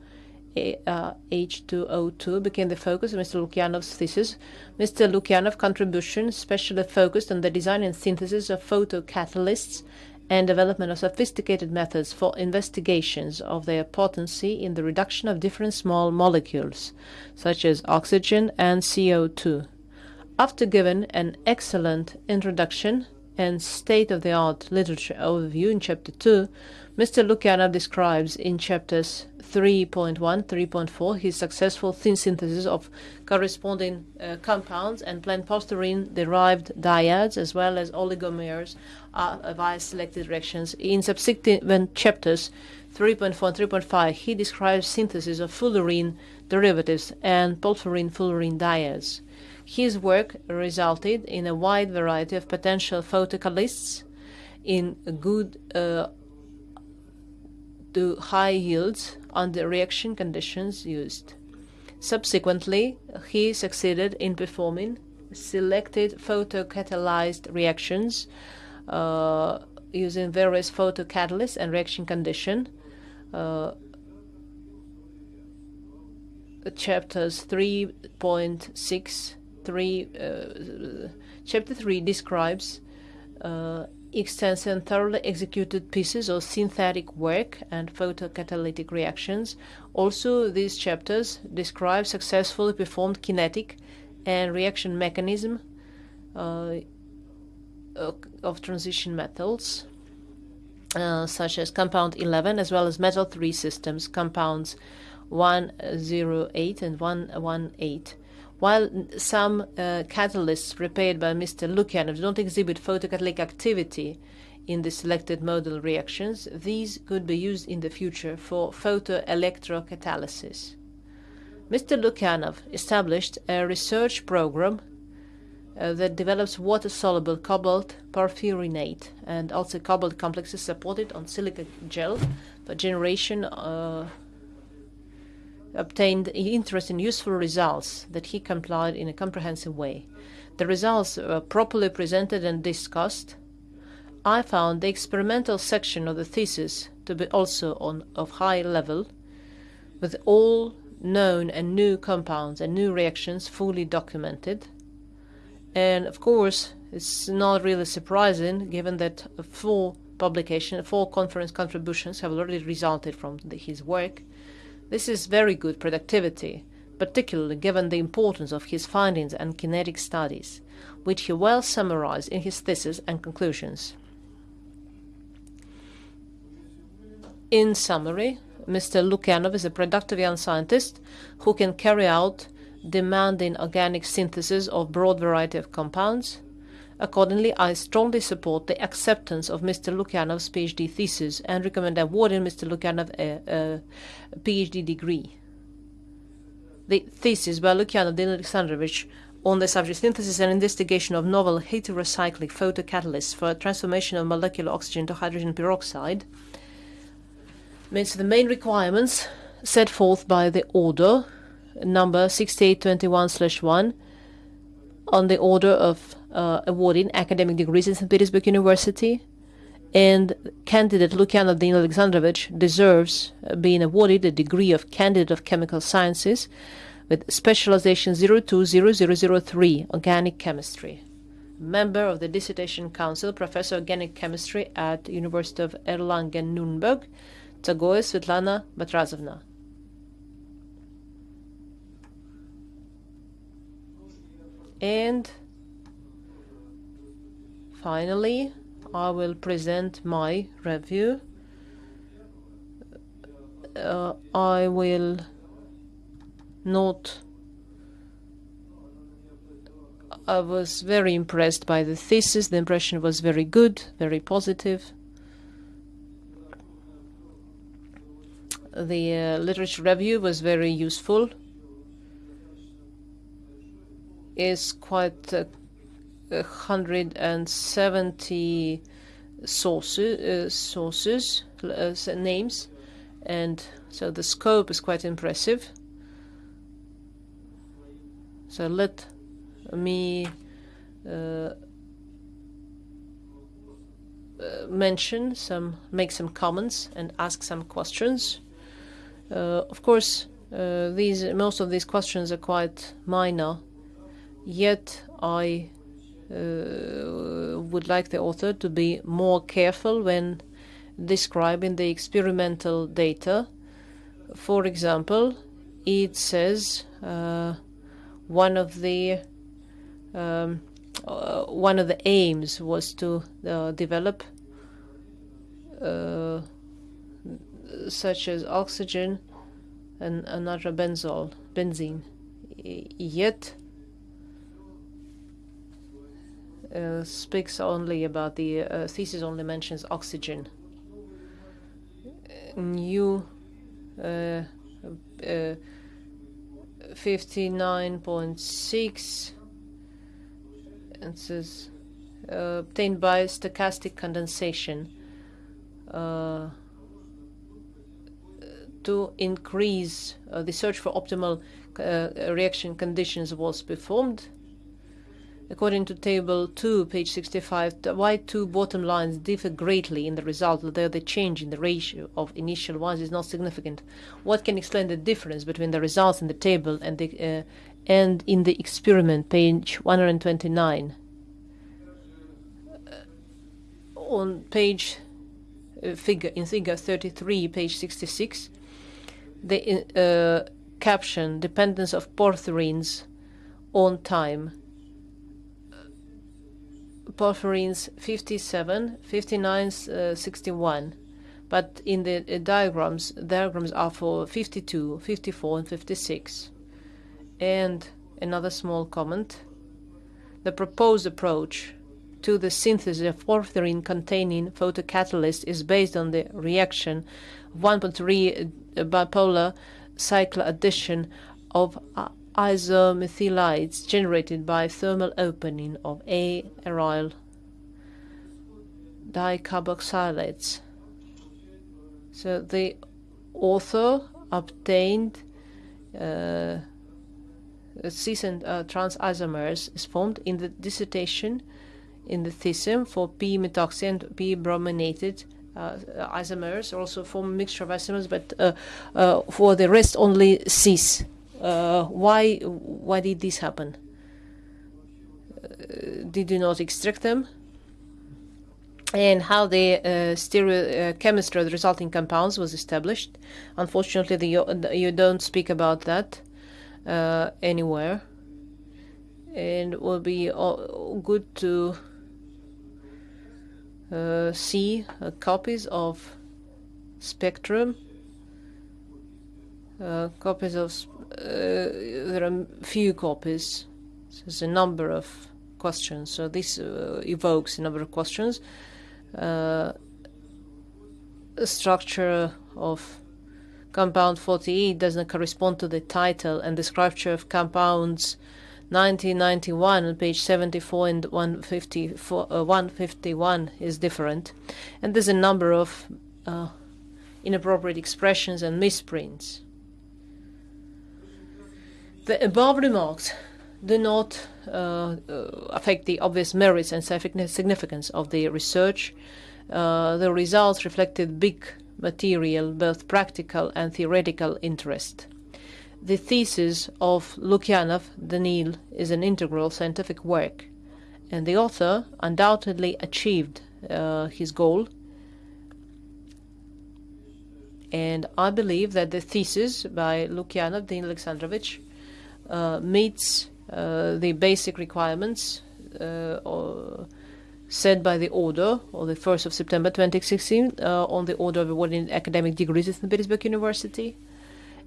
H2O2 became the focus of Mr. Lukianov's thesis. Mr. Lukianov's contribution specially focused on the design and synthesis of photocatalysts and development of sophisticated methods for investigations of their potency in the reduction of different small molecules, such as oxygen and CO2. After giving an excellent introduction and state-of-the-art literature overview in Chapter 2, Mr. Lukianov describes in Chapters 3.1, 3.4 his successful thin synthesis of corresponding compounds and plant posturin-derived dyads, as well as oligomers via selected reactions. In subsequent chapters 3.4 and 3.5, he describes synthesis of fullerene derivatives and porphyrin-fullerene dyads. His work resulted in a wide variety of potential photocatalysts in good to high yields under reaction conditions used. Subsequently, he succeeded in performing selected photocatalyzed reactions using various photocatalysts and reaction condition. Chapters 3.6 Chapter 3 describes extensive and thoroughly executed pieces of synthetic work and photocatalytic reactions. Also, these chapters describe successfully performed kinetic and reaction mechanism of transition metals, such as compound 11, as well as metal 3 systems, compounds 108 and 118. While some catalysts prepared by Mr. Lukianov do not exhibit photocatalytic activity in the selected modal reactions, these could be used in the future for photoelectrocatalysis. Mr. Lukianov established a research program that develops water-soluble cobalt porphyrinate and also cobalt complexes supported on silica gel for generation obtained interesting useful results that he complied in a comprehensive way. The results were properly presented and discussed. I found the experimental section of the thesis to be also of high level, with all known and new compounds and new reactions fully documented. And of course, it's not really surprising given that 4 conference contributions have already resulted from his work. This is very good productivity, particularly given the importance of his findings and kinetic studies, which he well summarized in his thesis and conclusions. In summary, Mr. Lukianov is a productive young scientist who can carry out demanding organic synthesis of broad variety of compounds. Accordingly, I strongly support the acceptance of Mr. Lukianov's PhD thesis and recommend awarding Mr. Lukianov a PhD degree. The thesis by Lukianov Daniil Alexandrovich on the subject synthesis and investigation of novel heterocyclic photocatalysts for transformation of molecular oxygen to hydrogen peroxide meets the main requirements set forth by the order number 6821/1 on the order of awarding academic degrees in St. Petersburg University, and candidate Lukianov Daniil Alexandrovich deserves being awarded a degree of candidate of chemical sciences with specialization 020003, organic chemistry. Member of the Dissertation Council, Professor of Organic Chemistry at University of Erlangen-Nuremberg, Tsagoye Svetlana Batrazovna. And finally, I will present my review. I will note I was very impressed by the thesis. The impression was very good, very positive. The literature review was very useful. Is quite 170 sources, names, and so the scope is quite impressive. So let me make some comments and ask some questions. Of course, most of these questions are quite minor. Yet I would like the author to be more careful when describing the experimental data. For example, it says one of the aims was to develop such as oxygen and benzene. Yet speaks only about the thesis only mentions oxygen. New 59.6 and says obtained by stochastic condensation to increase the search for optimal reaction conditions was performed. According to Table 2, page 65, the white two bottom lines differ greatly in the result, although the change in the ratio of initial ones is not significant. What can explain the difference between the results in the table and in the experiment, page 129? On page figure 33, page 66, the caption, dependence of porphyrins on time. Porphyrins 57, 59, 61, but in the diagrams are for 52, 54, and 56. And another small comment: the proposed approach to the synthesis of porphyrin-containing photocatalyst is based on the reaction of 1.3 bipolar cycloaddition of isomethylides generated by thermal opening of aryl dicarboxylates. So the author obtained cis and trans isomers is formed in the dissertation in the thesis for p-methoxy and p-brominated isomers, also form a mixture of isomers, but for the rest only cis. Why did this happen? Did you not extract them? And how the stereochemistry of the resulting compounds was established? Unfortunately, you don't speak about that anywhere. And it will be good to see copies of spectrum. Copies of there are few copies. So there's a number of questions. So this evokes a number of questions. The structure of compound 48 does not correspond to the title, and the structure of compounds 1991 on page 74 and 151 is different. And there's a number of inappropriate expressions and misprints. The above remarks do not affect the obvious merits and significance of the research. The results reflected big material, both practical and theoretical interest. The thesis of Lukianov, Daniil, is an integral scientific work, and the author undoubtedly achieved his goal. And I believe that the thesis by Lukianov, Daniil Alexandrovich, meets the basic requirements set by the order on the 1st of September 2016 on the order of awarding academic degrees at the Petersburg University.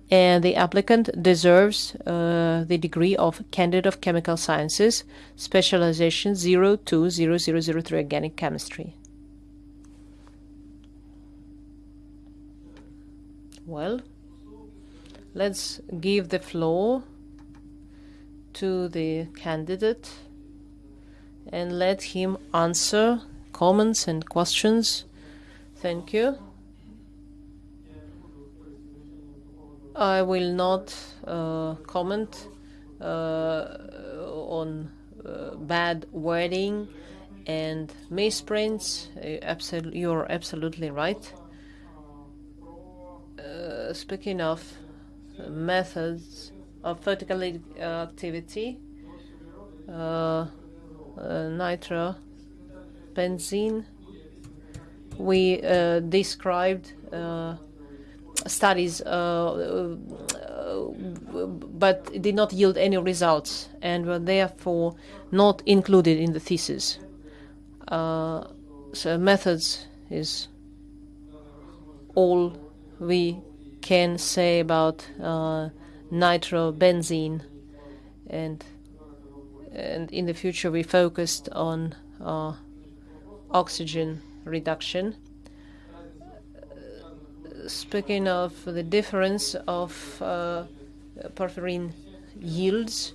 And the applicant deserves the degree of Candidate of Chemical Sciences, Specialization 020003 Organic Chemistry. Well, let's give the floor to the candidate and let him answer comments and questions. Thank you. I will not comment on bad wording and misprints. You're absolutely right. Speaking of methods of photocatalytic activity, nitrobenzene, we described studies, but it did not yield any results and were therefore not included in the thesis. So methods is all we can say about nitrobenzene, and in the future we focused on oxygen reduction. Speaking of the difference of porphyrin yields,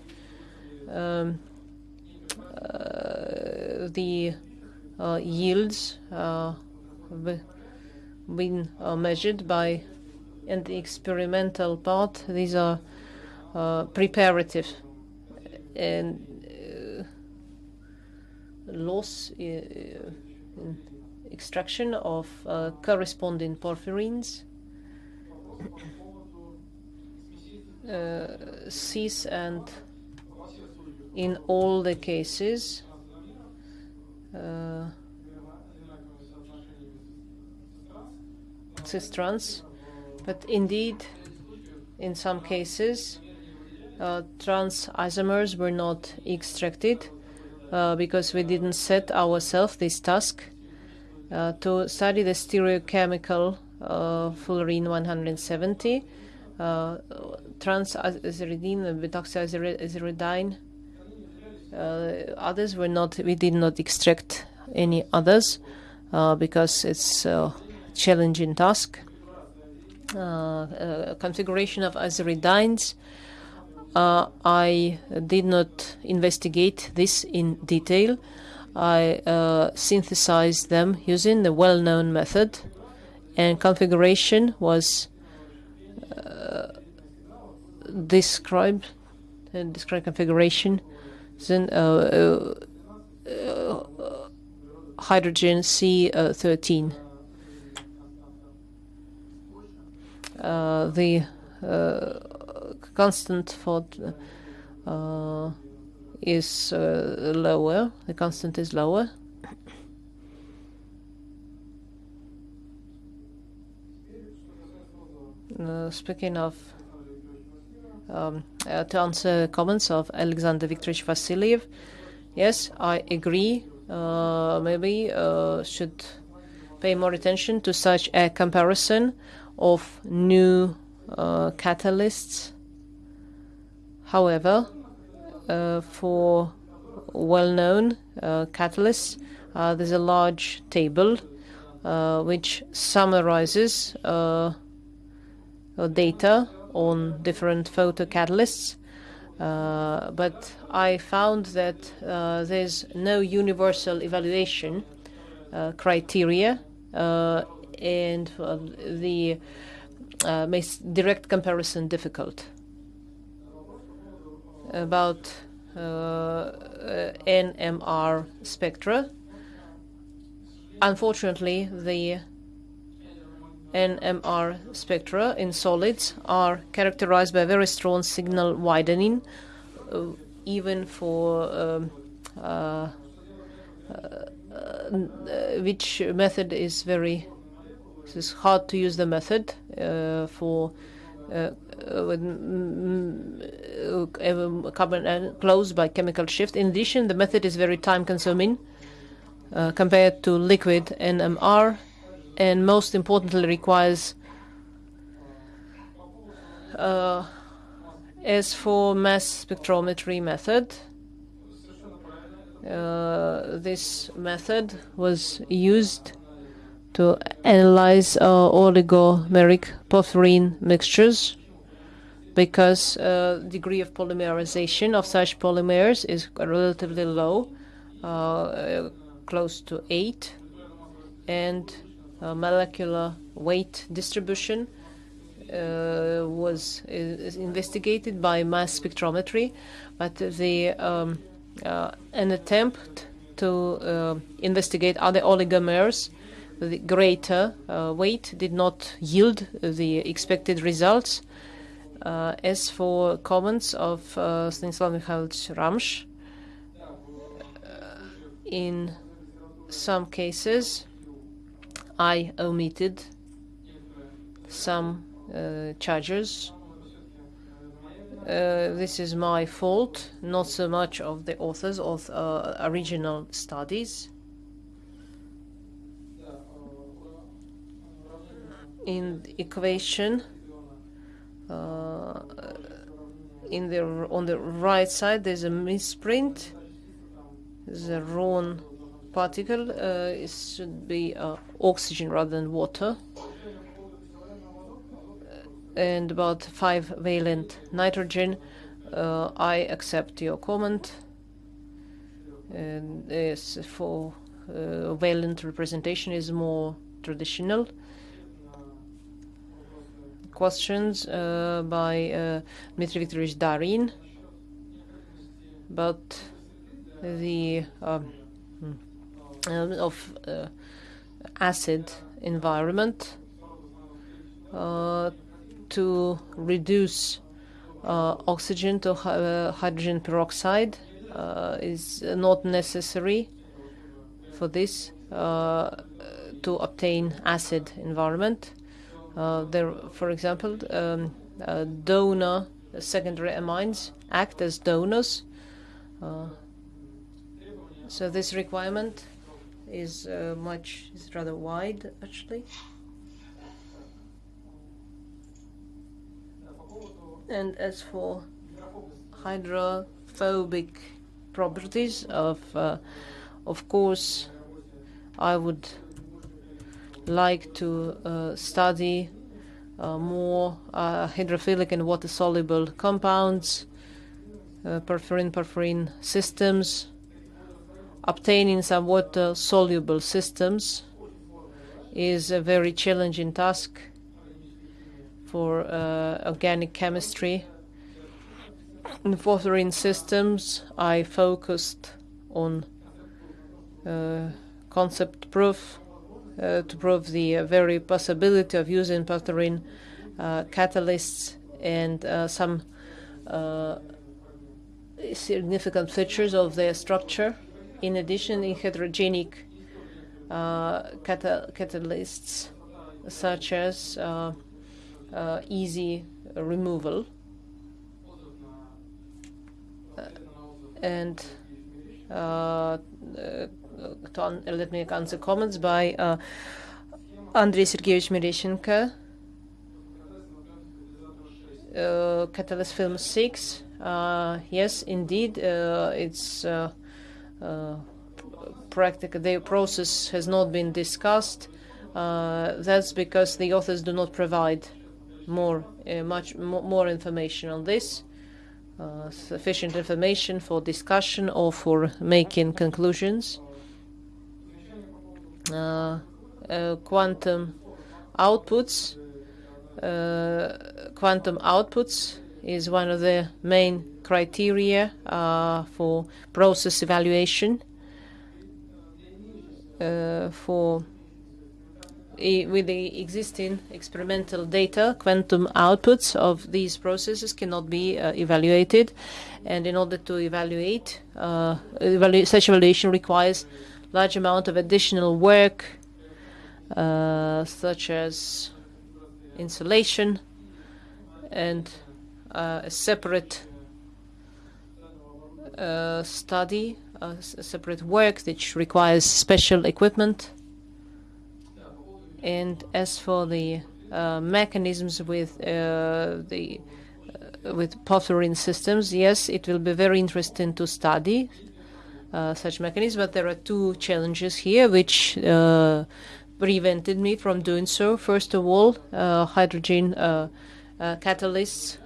the yields have been measured by, and the experimental part, these are preparative, and loss in extraction of corresponding porphyrins, cis, and in all the cases cis-trans, but indeed in some cases trans isomers were not extracted because we didn't set ourselves this task to study the stereochemical fullerene 170, trans-aziridine and methoxyaziridine. Others were not, we did not extract any others because it's a challenging task. Configuration of aziridines, I did not investigate this in detail. I synthesized them using the well-known method, and configuration was described configuration. Then hydrogen C13. The constant for is lower. The constant is lower. Speaking of, to answer comments of Alexander Viktorovich Vasilyev, yes, I agree. Maybe should pay more attention to such a comparison of new catalysts. However, for well-known catalysts, there's a large table which summarizes data on different photocatalysts. But I found that there's no universal evaluation criteria, and the makes direct comparison difficult. About NMR spectra, unfortunately, the NMR spectra in solids are characterized by very strong signal widening, even for which method is very hard to use the method for carbon closed by chemical shift. In addition, the method is very time consuming compared to liquid NMR, and most importantly requires as for mass spectrometry method, this method was used to analyze oligomeric porphyrin mixtures, because degree of polymerization of such polymers is relatively low, close to 8, and molecular weight distribution is investigated by mass spectrometry, but an attempt to investigate other oligomers with greater weight did not yield the expected results. As for comments of Stanislav Mikhailovich Ramsh, in some cases I omitted some charges. This is my fault, not so much of the authors of original studies. In the equation, on the right side, there's a misprint. The wrong particle it should be oxygen rather than water. And about 5-valent nitrogen, I accept your comment. And as for valent representation is more traditional. Questions by Dmitry Viktorovich Darin about the of acid environment to reduce oxygen to hydrogen peroxide is not necessary for this to obtain acid environment. There, for example, donor secondary amines act as donors. So this requirement is rather wide, actually. And as for hydrophobic properties of course, I would like to study more hydrophilic and water-soluble compounds, porphyrin systems. Obtaining some water-soluble systems is a very challenging task for organic chemistry. In porphyrin systems, I focused on concept proof to prove the very possibility of using porphyrin catalysts and some significant features of their structure. In addition, in heterogenic catalysts, such as easy removal, and let me answer comments by Andrei Sergeyevich Mereshenko. Catalyst film 6. Yes, indeed, it's practical. The process has not been discussed. That's because the authors do not provide much more information on this. sufficient information for discussion or for making conclusions. Quantum outputs. Quantum outputs is one of the main criteria for process evaluation. With the existing experimental data, quantum outputs of these processes cannot be evaluated, and in order to evaluate, such evaluation requires large amount of additional work, such as insulation and a separate study, a separate work which requires special equipment. And as for the mechanisms with porphyrin systems, yes, it will be very interesting to study such mechanisms, but there are two challenges here which prevented me from doing so. First of all, hydrogen catalysts,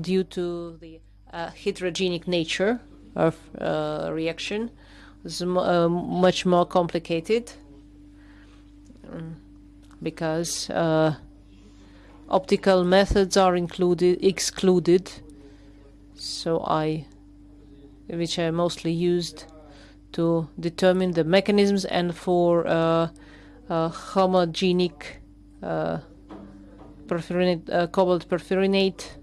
due to the heterogenic nature of reaction, is much more complicated. Because optical methods are excluded, which I mostly used to determine the mechanisms, and for homogenic cobalt perfurinate,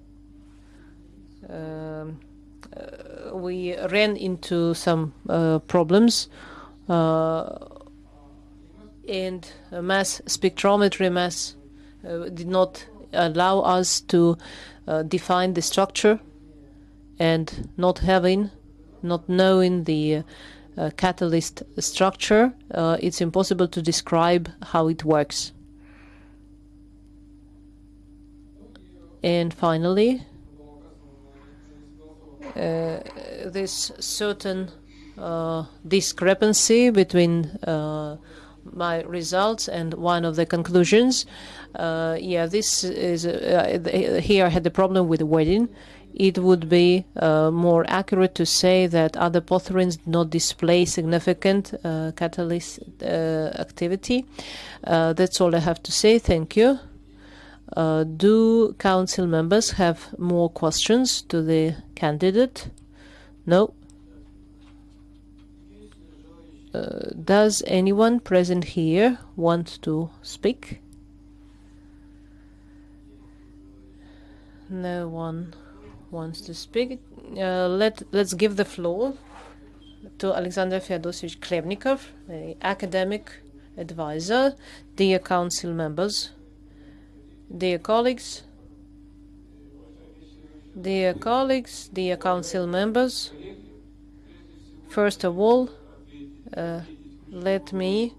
we ran into some problems. And mass spectrometry did not allow us to define the structure, and not knowing the catalyst structure, it's impossible to describe how it works. And finally, this certain discrepancy between my results and one of the conclusions. This is here I had the problem with the wording. It would be more accurate to say that other porphyrins do not display significant catalyst activity. That's all I have to say. Thank you. Do council members have more questions to the candidate? No. Does anyone present here want to speak? No one wants to speak. Let's give the floor to Alexander Feodosovich Klevnikov, the academic advisor. Dear council members, dear colleagues, dear council members, first of all, let me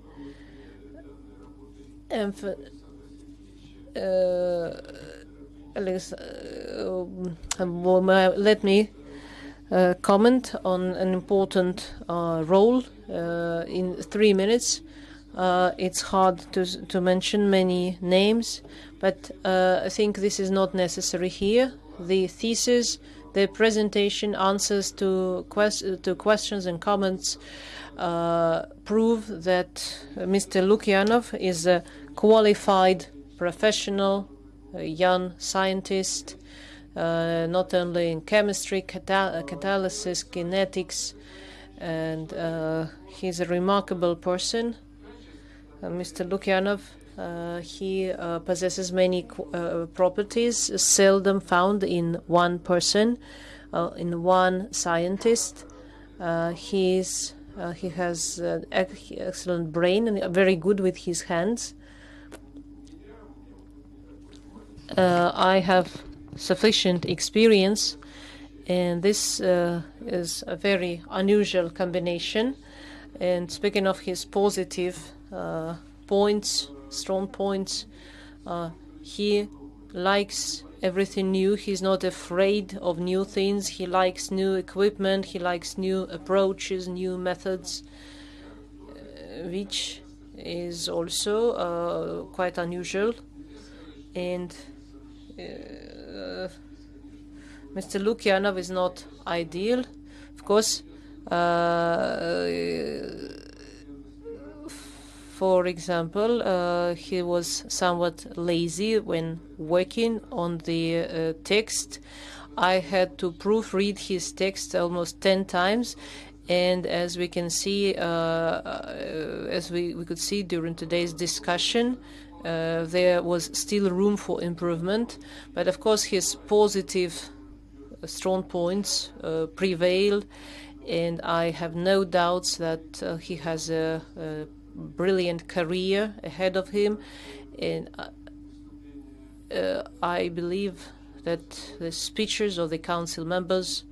comment on an important role in 3 minutes. It's hard to mention many names, but I think this is not necessary here. The thesis, the presentation, answers to questions and comments prove that Mr. Lukianov is a qualified professional, a young scientist, not only in chemistry, catalysis, kinetics, and he's a remarkable person. Mr. Lukianov, he possesses many properties seldom found in one person, in one scientist. He has an excellent brain and very good with his hands. I have sufficient experience, and this is a very unusual combination. And speaking of his positive points, strong points, he likes everything new. He's not afraid of new things. He likes new equipment. He likes new approaches, new methods, which is also quite unusual. And Mr. Lukianov is not ideal. Of course, for example, he was somewhat lazy when working on the text. I had to proofread his text almost 10 times. And as we can see, as we could see during today's discussion, there was still room for improvement. But of course, his positive, strong points prevailed. And I have no doubts that he has a brilliant career ahead of him. And I believe that the speeches of the council members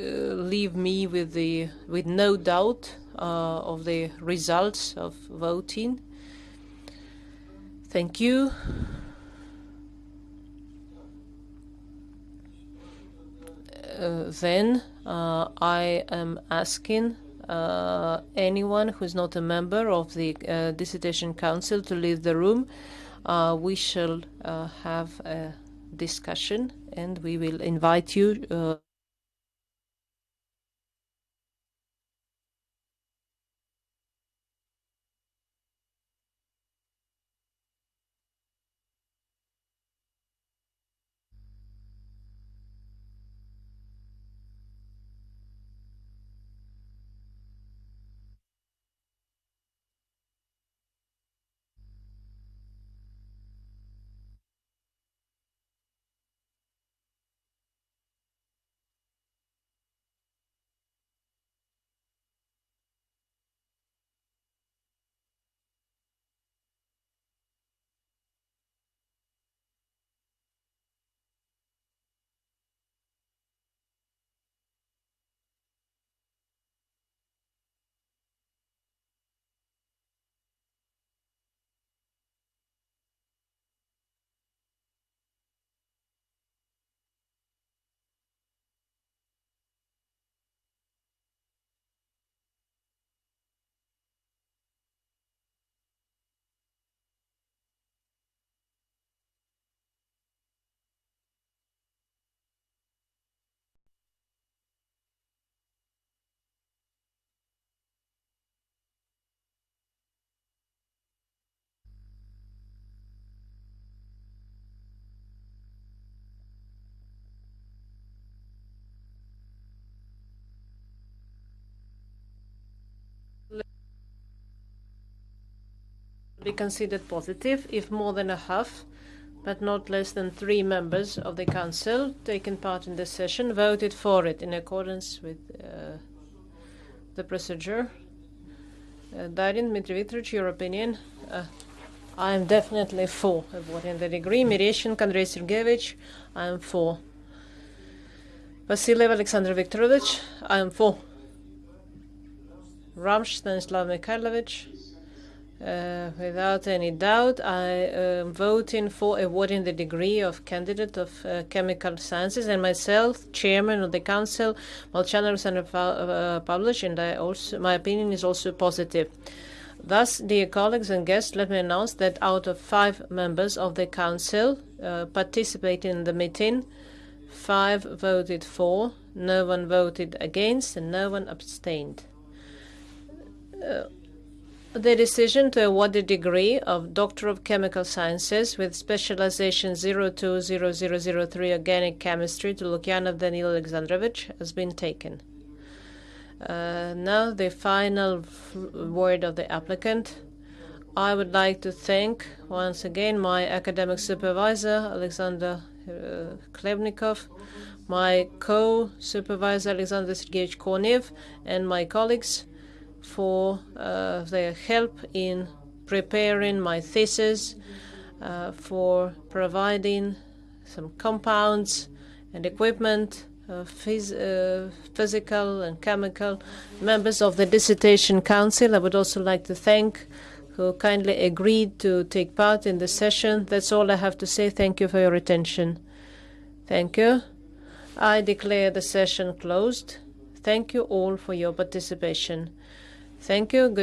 leave me with no doubt of the results of voting. Thank you. Then I am asking anyone who is not a member of the Dissertation Council to leave the room. We shall have a discussion, and we will invite you. Be considered positive if more than a half, but not less than 3 members of the Council taking part in the session voted for it in accordance with the procedure. Darin Dmitry Viktorovich, your opinion? I am definitely for awarding the degree. Mireshenko Andrei Sergeyevich, I am for. Vasiliev Alexander Viktorovich, I am for. Ramsh Stanislav Mikhailovich, without any doubt, I am voting for awarding the degree of candidate of chemical sciences, and myself, chairman of the council, Molchanov Alexander Pavlovich, and my opinion is also positive. Thus, dear colleagues and guests, let me announce that out of 5 members of the council participating in the meeting, 5 voted for, no one voted against, and no one abstained. The decision to award the degree of Doctor of Chemical Sciences with specialization 020003 Organic Chemistry to Lukianov Daniil Alexandrovich has been taken. Now the final word of the applicant. I would like to thank once again my academic supervisor, Alexander Klebnikov, my co-supervisor, Alexander Sergeyevich Kornev, and my colleagues for their help in preparing my thesis, for providing some compounds and equipment, physical and chemical. Members of the Dissertation Council, I would also like to thank, who kindly agreed to take part in the session. That's all I have to say. Thank you for your attention. Thank you. I declare the session closed. Thank you all for your participation. Thank you. Good